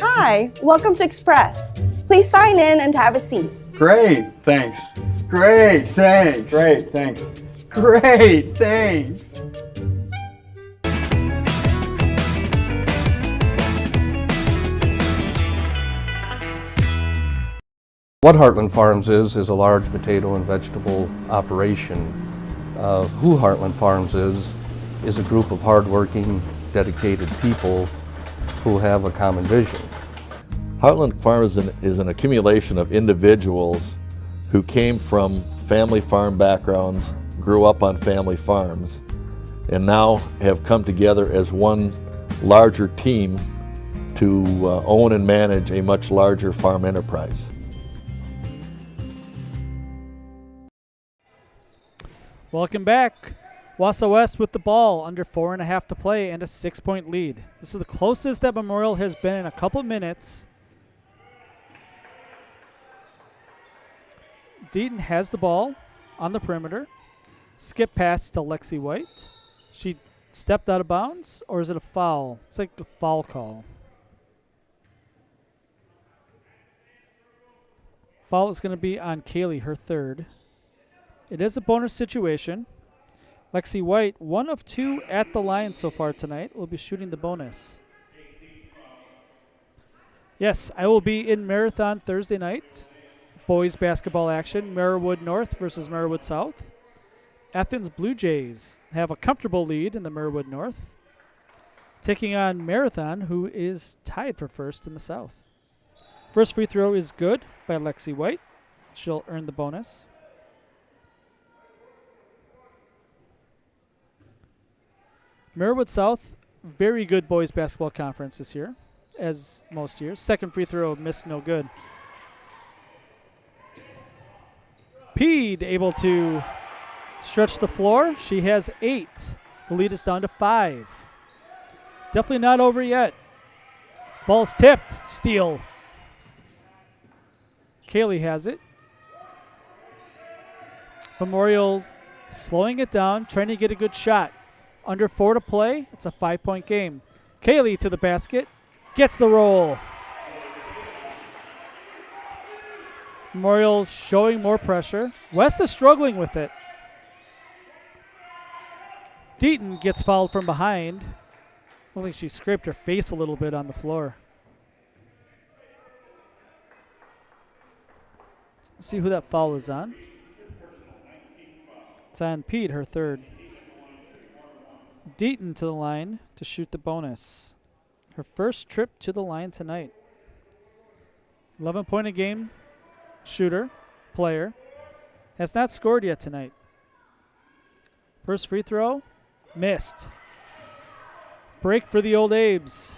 Hi, welcome to Express. Please sign in and have a seat. Great, thanks. Great, thanks. Great, thanks. Great, thanks. What Heartland Farms is a large potato and vegetable operation. Who Heartland Farms is a group of hardworking, dedicated people who have a common vision. Heartland Farms is an accumulation of individuals who came from family farm backgrounds, grew up on family farms, and now have come together as one larger team to own and manage a much larger farm enterprise. Welcome back. Wausau West with the ball, under 4.5 to play, and a 6-point lead. This is the closest that Memorial has been in a couple minutes. Deaton has the ball on the perimeter. Skip pass to Lexi White. She stepped out of bounds, or is it a foul? It's like a foul call. Foul is going to be on Kaylee, her third. It is a bonus situation. Lexi White, 1 of 2 at the line so far tonight, will be shooting the bonus. Yes, I will be in Marathon Thursday night. Boys basketball action, Merriwood North versus Merriwood South. Athens Blue Jays have a comfortable lead in the Merriwood North, taking on Marathon, who is tied for first in the South. First free throw is good by Lexi White. She'll earn the bonus. Merriwood South, very good boys basketball conference this year, as most years. Second free throw missed, no good. Pede able to stretch the floor. She has 8. The lead is down to 5. Definitely not over yet. Ball's tipped. Steal. Kaylee has it. Memorial slowing it down, trying to get a good shot. Under 4 to play. It's a 5-point game. Kaylee to the basket. Gets the roll. Memorial showing more pressure. West is struggling with it. Deaton gets fouled from behind. I think she scraped her face a little bit on the floor. Let's see who that foul is on. It's on Pete, her third. Deaton to the line to shoot the bonus. Her first trip to the line tonight. 11-point-a-game shooter, player. Has not scored yet tonight. First free throw, missed. Break for the Old Abes.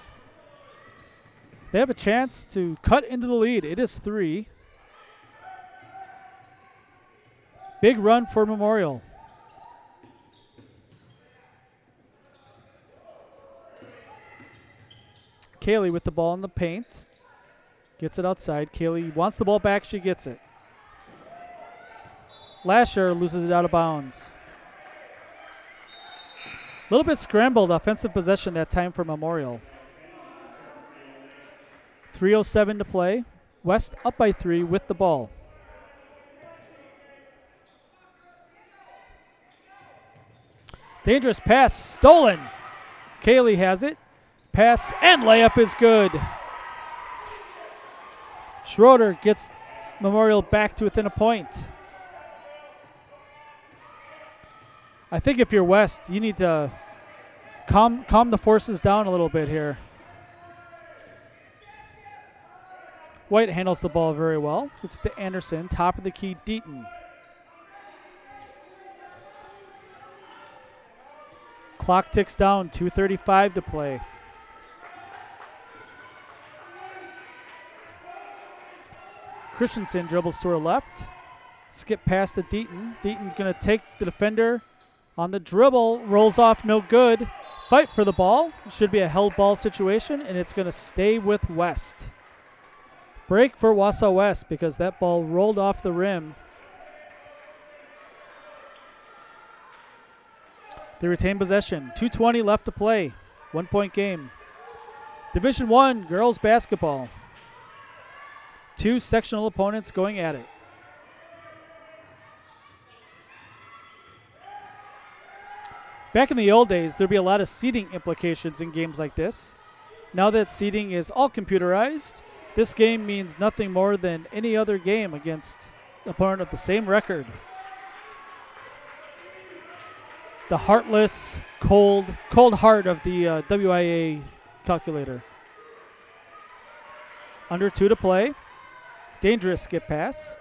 They have a chance to cut into the lead. It is 3. Big run for Memorial. Kaylee with the ball in the paint. Gets it outside. Kaylee wants the ball back. She gets it. Lasher loses it out of bounds. A little bit scrambled offensive possession that time for Memorial. 3:07 to play. West up by 3 with the ball. Dangerous pass stolen. Kaylee has it. Pass and layup is good. Schroeder gets Memorial back to within a point. I think if you're West, you need to calm the forces down a little bit here. White handles the ball very well. It's to Anderson, top of the key, Deaton. Clock ticks down, 2:35 to play. Christensen dribbles to her left. Skip past to Deaton. Deaton's going to take the defender on the dribble. Rolls off, no good. Fight for the ball. It should be a held ball situation, and it's going to stay with West. Break for Wausau West because that ball rolled off the rim. They retain possession. 2:20 left to play. 1-point game. Division I girls basketball. 2 sectional opponents going at it. Back in the old days, there'd be a lot of seeding implications in games like this. Now that seeding is all computerized, this game means nothing more than any other game against an opponent of the same record. The heartless, cold heart of the WIAA calculator. Under 2 to play. Dangerous skip pass.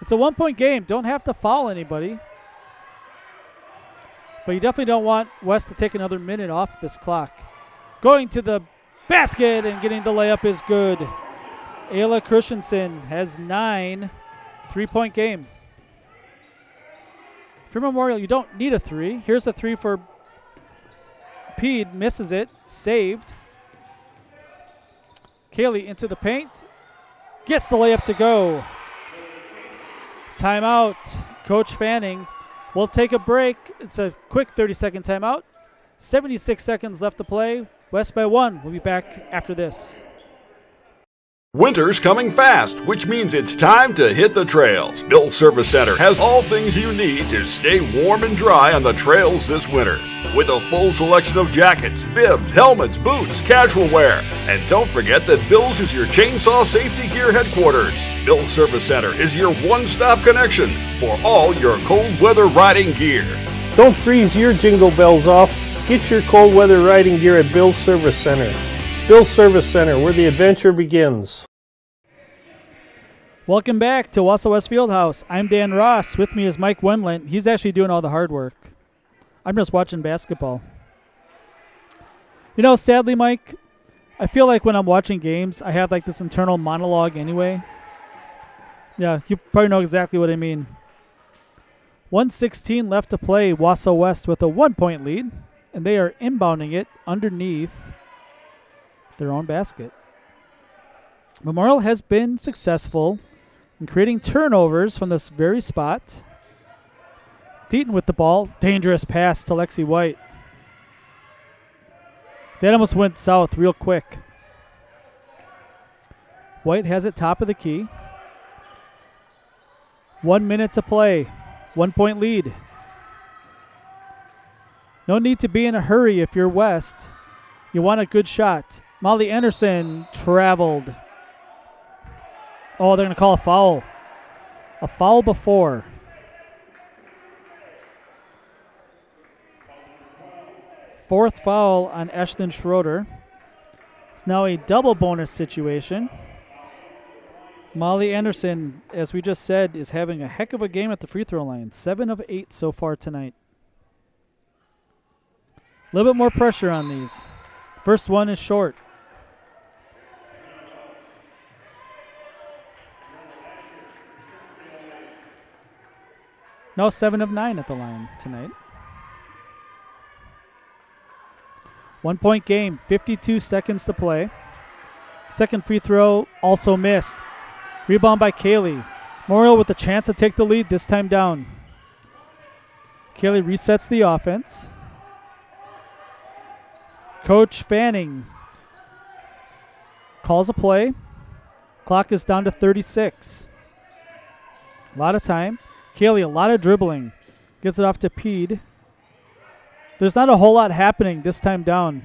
It's a 1-point game. Don't have to foul anybody. But you definitely don't want West to take another minute off this clock. Going to the basket and getting the layup is good. Ayla Christensen has 9. 3-point game. For Memorial, you don't need a 3. Here's a 3 for Pede. Misses it. Saved. Kaylee into the paint. Gets the layup to go. Timeout. Coach Fanning. We'll take a break. It's a quick 30-second timeout. 76 seconds left to play. West by 1. We'll be back after this. Winter's coming fast, which means it's time to hit the trails. Bill's Service Center has all things you need to stay warm and dry on the trails this winter. With a full selection of jackets, bibs, helmets, boots, casual wear. And don't forget that Bill's is your chainsaw safety gear headquarters. Bill's Service Center is your one-stop connection for all your cold weather riding gear. Don't freeze your jingle bells off. Get your cold weather riding gear at Bill's Service Center. Bill's Service Center, where the adventure begins. Welcome back to Wausau West Fieldhouse. I'm Dan Ross. With me is Mike Wendlandt. He's actually doing all the hard work. I'm just watching basketball. You know, sadly, Mike, I feel like when I'm watching games, I have like this internal monologue anyway. Yeah, you probably know exactly what I mean. 1:16 left to play. Wausau West with a 1-point lead, and they are inbounding it underneath their own basket. Memorial has been successful in creating turnovers from this very spot. Deaton with the ball. Dangerous pass to Lexi White. That almost went south real quick. White has it top of the key. 1 minute to play. 1-point lead. No need to be in a hurry if you're West. You want a good shot. Molly Anderson traveled. Oh, they're going to call a foul. A foul before. Fourth foul on Ashlyn Schroeder. It's now a double bonus situation. Molly Anderson, as we just said, is having a heck of a game at the free throw line. 7 of 8 so far tonight. A little bit more pressure on these. First one is short. Now 7 of 9 at the line tonight. 1-point game, 52 seconds to play. Second free throw also missed. Rebound by Kaylee. Memorial with the chance to take the lead, this time down. Kaylee resets the offense. Coach Fanning calls a play. Clock is down to 36. A lot of time. Kaylee, a lot of dribbling. Gets it off to Pede. There's not a whole lot happening this time down.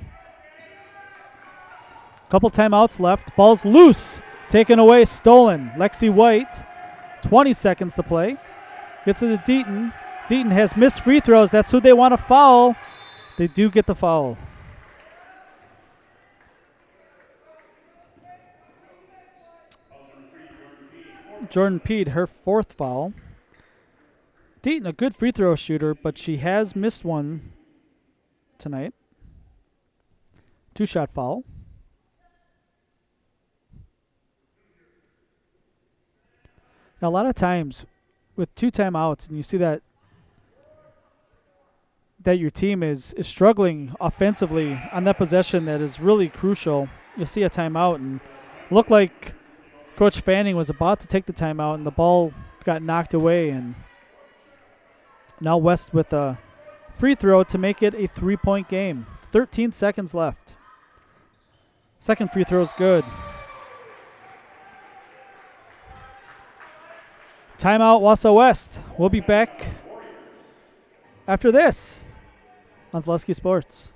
Couple timeouts left. Ball's loose. Taken away, stolen. Lexi White, 20 seconds to play. Gets it to Deaton. Deaton has missed free throws. That's who they want to foul. They do get the foul. Jordan Pede, her fourth foul. Deaton, a good free throw shooter, but she has missed one tonight. 2-shot foul. Now, a lot of times with 2 timeouts, and you see that your team is struggling offensively on that possession that is really crucial, you'll see a timeout, and look like Coach Fanning was about to take the timeout, and the ball got knocked away, and now West with a free throw to make it a 3-point game. 13 seconds left. Second free throw is good. Timeout, Wausau West. We'll be back after this on Zaleski Sports.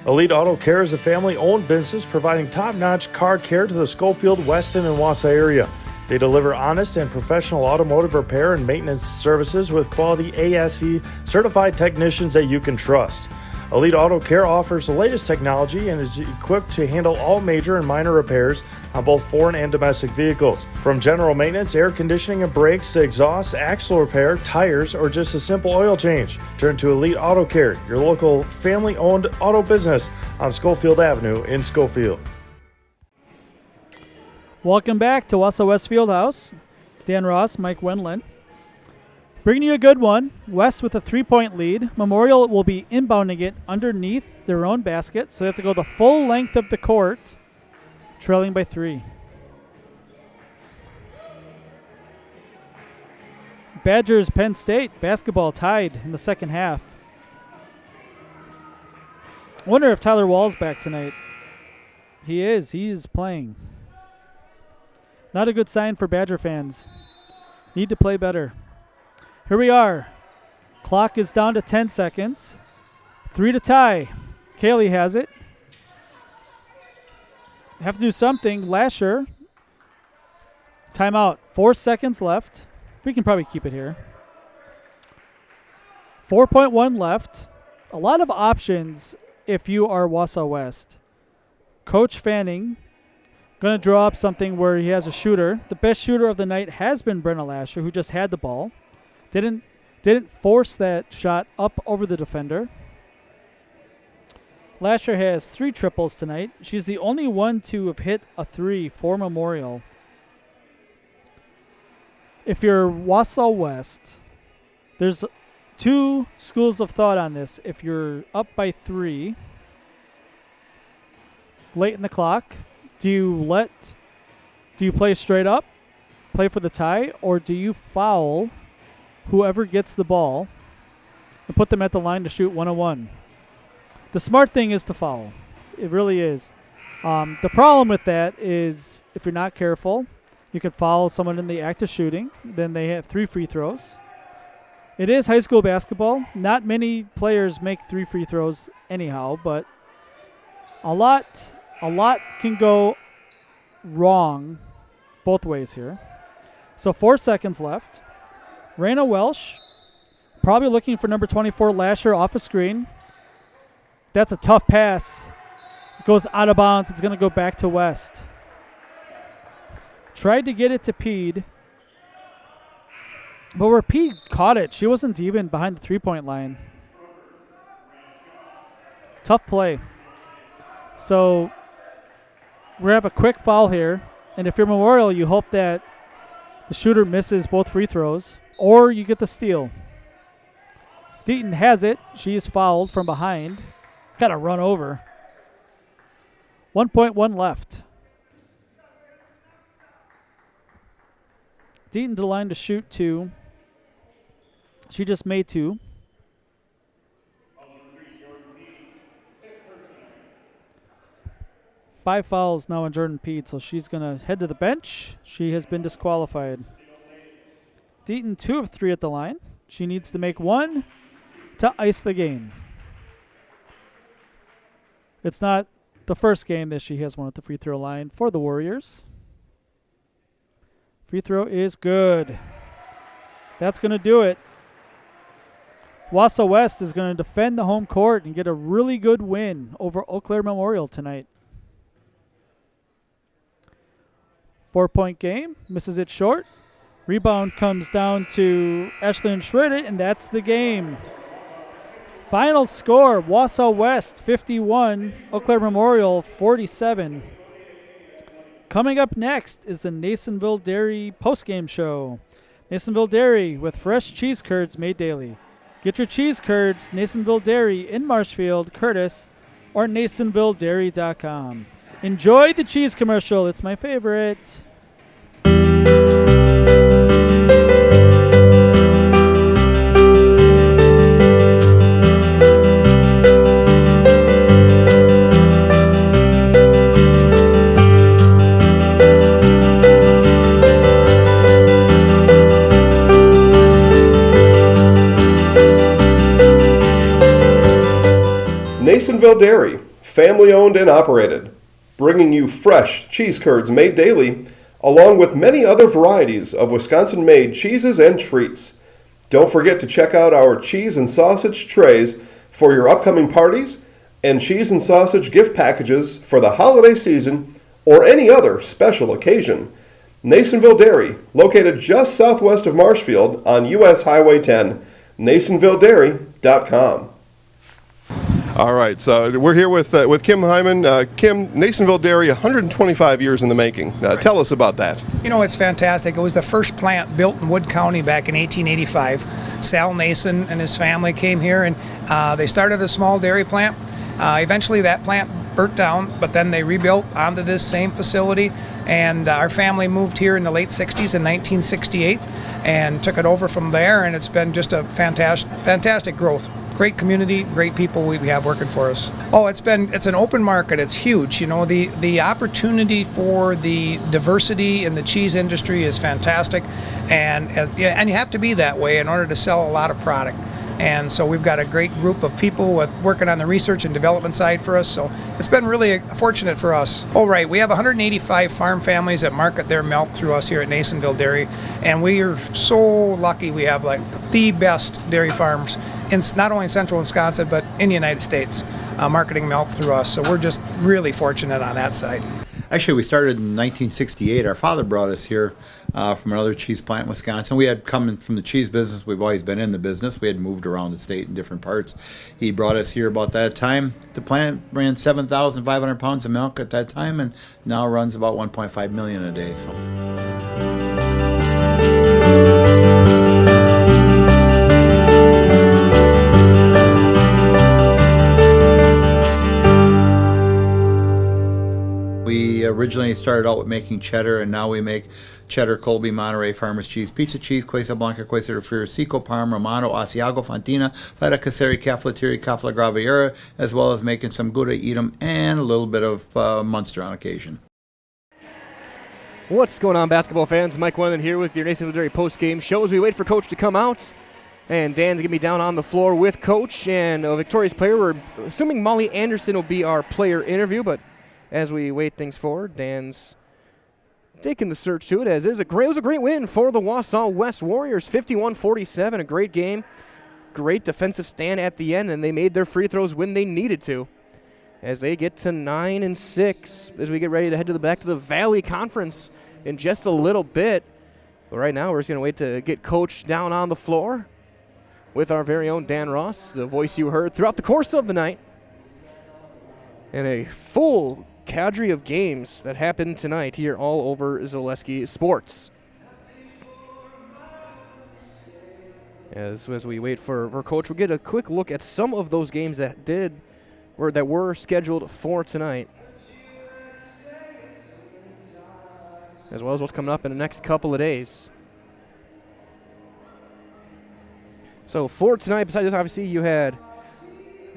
Elite Auto Care is a family-owned business providing top-notch car care to the Schofield, Weston, and Wausau area. They deliver honest and professional automotive repair and maintenance services with quality ASE certified technicians that you can trust. Elite Auto Care offers the latest technology and is equipped to handle all major and minor repairs on both foreign and domestic vehicles. From general maintenance, air conditioning and brakes to exhaust, axle repair, tires, or just a simple oil change. Turn to Elite Auto Care, your local family-owned auto business on Schofield Avenue in Schofield. Welcome back to Wausau West Fieldhouse. Dan Ross, Mike Wendlandt. Bringing you a good one. West with a 3-point lead. Memorial will be inbounding it underneath their own basket, so they have to go the full length of the court, trailing by 3. Badgers Penn State basketball tied in the second half. I wonder if Tyler Wall's back tonight. He is. He is playing. Not a good sign for Badger fans. Need to play better. Here we are. Clock is down to 10 seconds. 3 to tie. Kaylee has it. Have to do something. Lasher. Timeout. 4 seconds left. We can probably keep it here. 4.1 left. A lot of options if you are Wausau West. Coach Fanning going to draw up something where he has a shooter. The best shooter of the night has been Brenna Lasher, who just had the ball. Didn't force that shot up over the defender. Lasher has 3 triples tonight. She's the only one to have hit a 3 for Memorial. If you're Wausau West, there's 2 schools of thought on this. If you're up by 3 late in the clock, do you play straight up, play for the tie, or do you foul whoever gets the ball and put them at the line to shoot 1-on-1? The smart thing is to foul. It really is. The problem with that is if you're not careful, you could foul someone in the act of shooting. Then they have 3 free throws. It is high school basketball. Not many players make 3 free throws anyhow, but a lot can go wrong both ways here. So 4 seconds left. Raina Welsh probably looking for number 24 Lasher off a screen. That's a tough pass. It goes out of bounds. It's going to go back to West. Tried to get it to Pede. But where Pede caught it, she wasn't even behind the 3-point line. Tough play. So we're going to have a quick foul here. And if you're Memorial, you hope that the shooter misses both free throws or you get the steal. Deaton has it. She is fouled from behind. Got to run over. 1.1 left. Deaton to the line to shoot 2. She just made 2. Five fouls now on Jordan Pede, so she's going to head to the bench. She has been disqualified. Deaton 2 of 3 at the line. She needs to make 1 to ice the game. It's not the first game that she has 1 at the free throw line for the Warriors. Free throw is good. That's going to do it. Wausau West is going to defend the home court and get a really good win over Eau Claire Memorial tonight. 4-point game. Misses it short. Rebound comes down to Ashlyn Schroeder, and that's the game. Final score, Wausau West 51, Eau Claire Memorial 47. Coming up next is the Nasonville Dairy postgame show. Nasonville Dairy with fresh cheese curds made daily. Get your cheese curds, Nasonville Dairy in Marshfield, Curtis, or NasonvilleDairy.com. Enjoy the cheese commercial. It's my favorite. Nasonville Dairy, family owned and operated, bringing you fresh cheese curds made daily, along with many other varieties of Wisconsin-made cheeses and treats. Don't forget to check out our cheese and sausage trays for your upcoming parties and cheese and sausage gift packages for the holiday season or any other special occasion. Nasonville Dairy, located just southwest of Marshfield on U.S. Highway 10, NasonvilleDairy.com. All right, so we're here with Kim Hyman. Kim, Nasonville Dairy, 125 years in the making. Tell us about that. You know, it's fantastic. It was the first plant built in Wood County back in 1885. Sal Nason and his family came here, and they started a small dairy plant. Eventually that plant burnt down, but then they rebuilt onto this same facility, and our family moved here in the late 60s in 1968 and took it over from there, and it's been just a fantastic growth. Great community, great people we have working for us. Oh, it's an open market. It's huge. You know, the opportunity for the diversity in the cheese industry is fantastic, and you have to be that way in order to sell a lot of product. And so we've got a great group of people working on the research and development side for us. So it's been really fortunate for us. Oh, right. We have 185 farm families that market their milk through us here at Nasonville Dairy. And we are so lucky we have like the best dairy farms in not only in central Wisconsin, but in the United States, marketing milk through us. So we're just really fortunate on that side. Actually, we started in 1968. Our father brought us here from another cheese plant in Wisconsin. We had come from the cheese business. We've always been in the business. We had moved around the state in different parts. He brought us here about that time. The plant ran 7,500 pounds of milk at that time, and now runs about 1.5 million a day. So. We originally started out with making cheddar, and now we make cheddar, Colby, Monterey, Farmers Cheese, Pizza Cheese, Quesa Blanca, Quesa de Friar, Seco, Parm, Romano, Asiago, Fontina, Feta Caseri, Caflateri, Cafla Graviera, as well as making some Gouda Edam and a little bit of Munster on occasion. What's going on, basketball fans? Mike Wendland here with your Nasonville Dairy post-game show as we wait for Coach to come out. And Dan's going to be down on the floor with Coach and a victorious player. We're assuming Molly Anderson will be our player interview, but as we wait things forward, Dan's taking the search to it, as it was a great win for the Wausau West Warriors, 51-47, a great game. Great defensive stand at the end, and they made their free throws when they needed to, as they get to 9-6 as we get ready to head back to the Valley Conference in just a little bit. But right now, we're just going to wait to get Coach down on the floor with our very own Dan Ross, the voice you heard throughout the course of the night, and a full cadre of games that happened tonight here all over Zaleski Sports. As we wait for Coach, we'll get a quick look at some of those games that were scheduled for tonight, as well as what's coming up in the next couple of days. So for tonight, besides this, obviously you had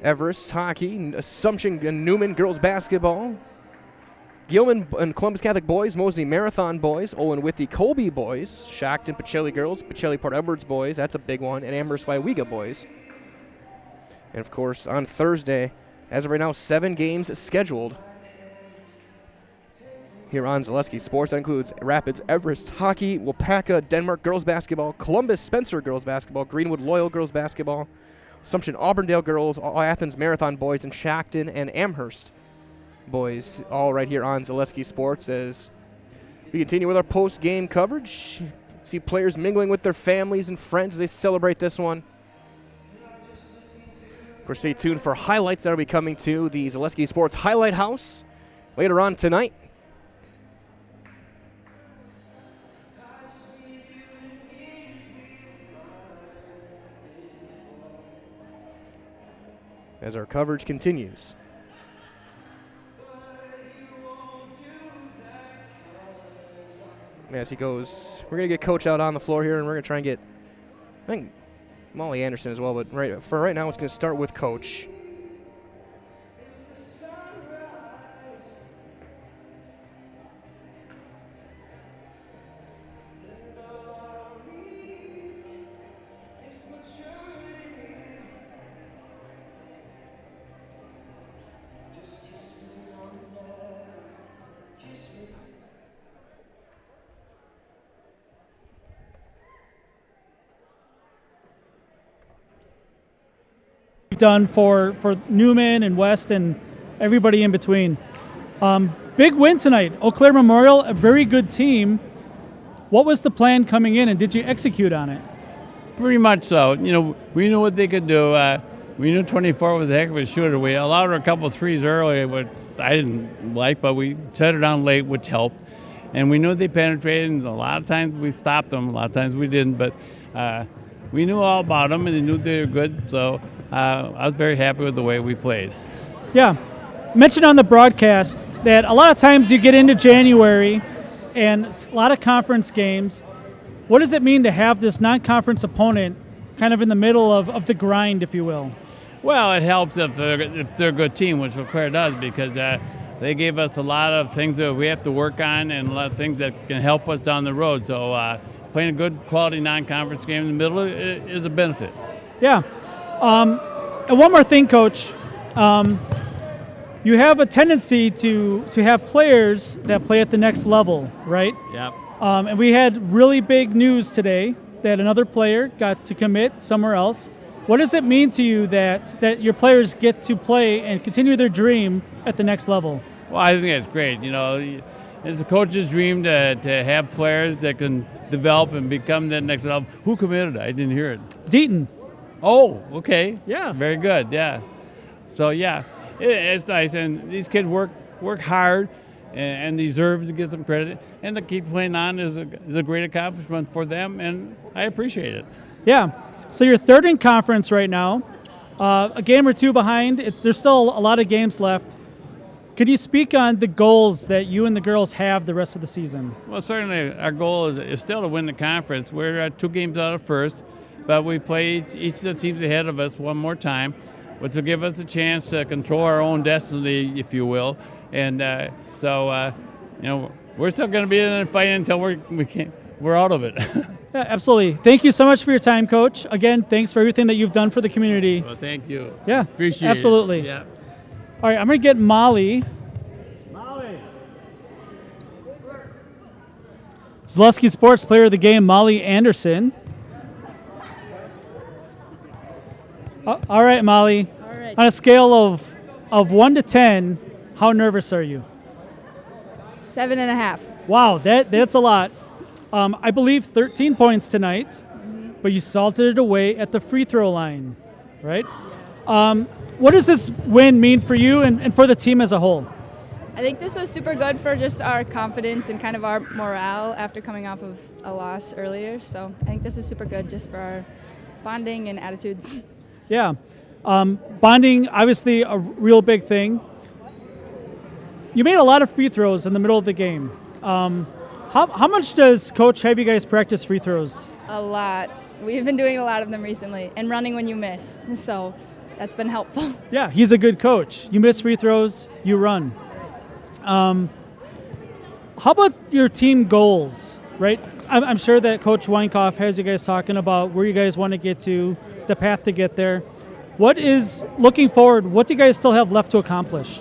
Everest hockey, Assumption and Newman girls basketball, Gilman and Columbus Catholic boys, Mosley Marathon boys, Olin Withy Colby boys, Shackton Pacelli girls, Pacelli Port Edwards boys, that's a big one, and Amherst Waiwega boys. And of course, on Thursday, as of right now, 7 games scheduled here on Zaleski Sports. That includes Rapids Everest hockey, Wapaka Denmark girls basketball, Columbus Spencer girls basketball, Greenwood Loyal girls basketball, Assumption Auburndale girls, Athens Marathon boys, and Shackton and Amherst boys, all right here on Zaleski Sports as we continue with our post-game coverage. See players mingling with their families and friends as they celebrate this one. Of course, stay tuned for highlights that will be coming to the Zaleski Sports Highlight House later on tonight. As our coverage continues. As he goes, we're going to get Coach out on the floor here, and we're going to try and get, I think, Molly Anderson as well. But for right now, it's going to start with Coach. Done for Newman and West and everybody in between. Big win tonight. Eau Claire Memorial, a very good team. What was the plan coming in, and did you execute on it? Pretty much so. You know, we knew what they could do. We knew 24 was a heck of a shooter. We allowed her a couple threes early, but I didn't like, but we shut her down late, which helped. And we knew they penetrated, and a lot of times we stopped them, a lot of times we didn't, but we knew all about them, and they knew they were good, so I was very happy with the way we played. Yeah. Mentioned on the broadcast that a lot of times you get into January and a lot of conference games. What does it mean to have this non-conference opponent kind of in the middle of the grind, if you will? Well, it helps if they're a good team, which LeClaire does, because they gave us a lot of things that we have to work on and a lot of things that can help us down the road. So playing a good quality non-conference game in the middle is a benefit. Yeah. And one more thing, Coach. You have a tendency to have players that play at the next level, right? Yep. And we had really big news today that another player got to commit somewhere else. What does it mean to you that your players get to play and continue their dream at the next level? Well, I think that's great. You know, it's a coach's dream to have players that can develop and become that next level. Who committed? I didn't hear it. Deaton. Oh, okay. Yeah. Very good. Yeah. So yeah, it's nice, and these kids work hard and deserve to get some credit. And to keep playing on is a great accomplishment for them, and I appreciate it. Yeah. So you're third in conference right now, a game or two behind. There's still a lot of games left. Could you speak on the goals that you and the girls have the rest of the season? Well, certainly our goal is still to win the conference. We're 2 games out of first, but we play each of the teams ahead of us one more time, which will give us a chance to control our own destiny, if you will. And we're still going to be in the fight until we're out of it. Yeah, absolutely. Thank you so much for your time, Coach. Again, thanks for everything that you've done for the community. Well, thank you. Yeah, appreciate absolutely. it. Yeah. All right, I'm going to get Molly. Zaleski Sports Player of the Game, Molly Anderson. All right, Molly. All right. On a scale of 1 to 10, how nervous are you? 7.5. Wow, that's a lot. I believe 13 points tonight, but you salted it away at the free throw line, right? What does this win mean for you and for the team as a whole? I think this was super good for just our confidence and kind of our morale after coming off of a loss earlier. So I think this was super good just for our bonding and attitudes. Yeah. Bonding, obviously a real big thing. You made a lot of free throws in the middle of the game. How much does Coach have you guys practice free throws? A lot. We've been doing a lot of them recently and running when you miss. So that's been helpful. Yeah, he's a good coach. You miss free throws, you run. How about your team goals, right? I'm sure that Coach Weinkoff has you guys talking about where you guys want to get to, the path to get there. What is, looking forward, what do you guys still have left to accomplish?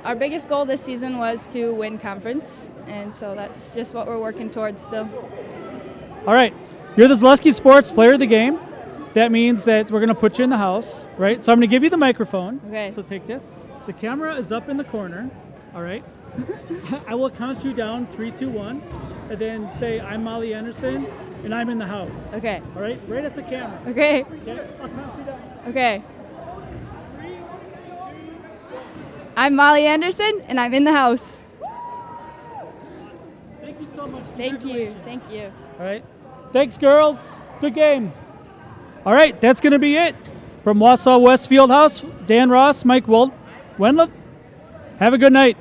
Our biggest goal this season was to win conference, and so that's just what we're working towards still. All right. You're the Zaleski Sports Player of the Game. That means that we're going to put you in the house, right? So I'm going to give you the microphone. Okay. So take this. The camera is up in the corner, all right? I will count you down, 3, 2, 1, and then say, I'm Molly Anderson, and I'm in the house. Okay. All right? Right at the camera. Okay. Okay, I'll count you down. Okay. I'm Molly Anderson, and I'm in the house. Thank you so much. Thank you. Thank you. All right. Thanks, girls. Good game. All right, that's going to be it. From Wausau West Fieldhouse, Dan Ross, Mike Wendland. Have a good night.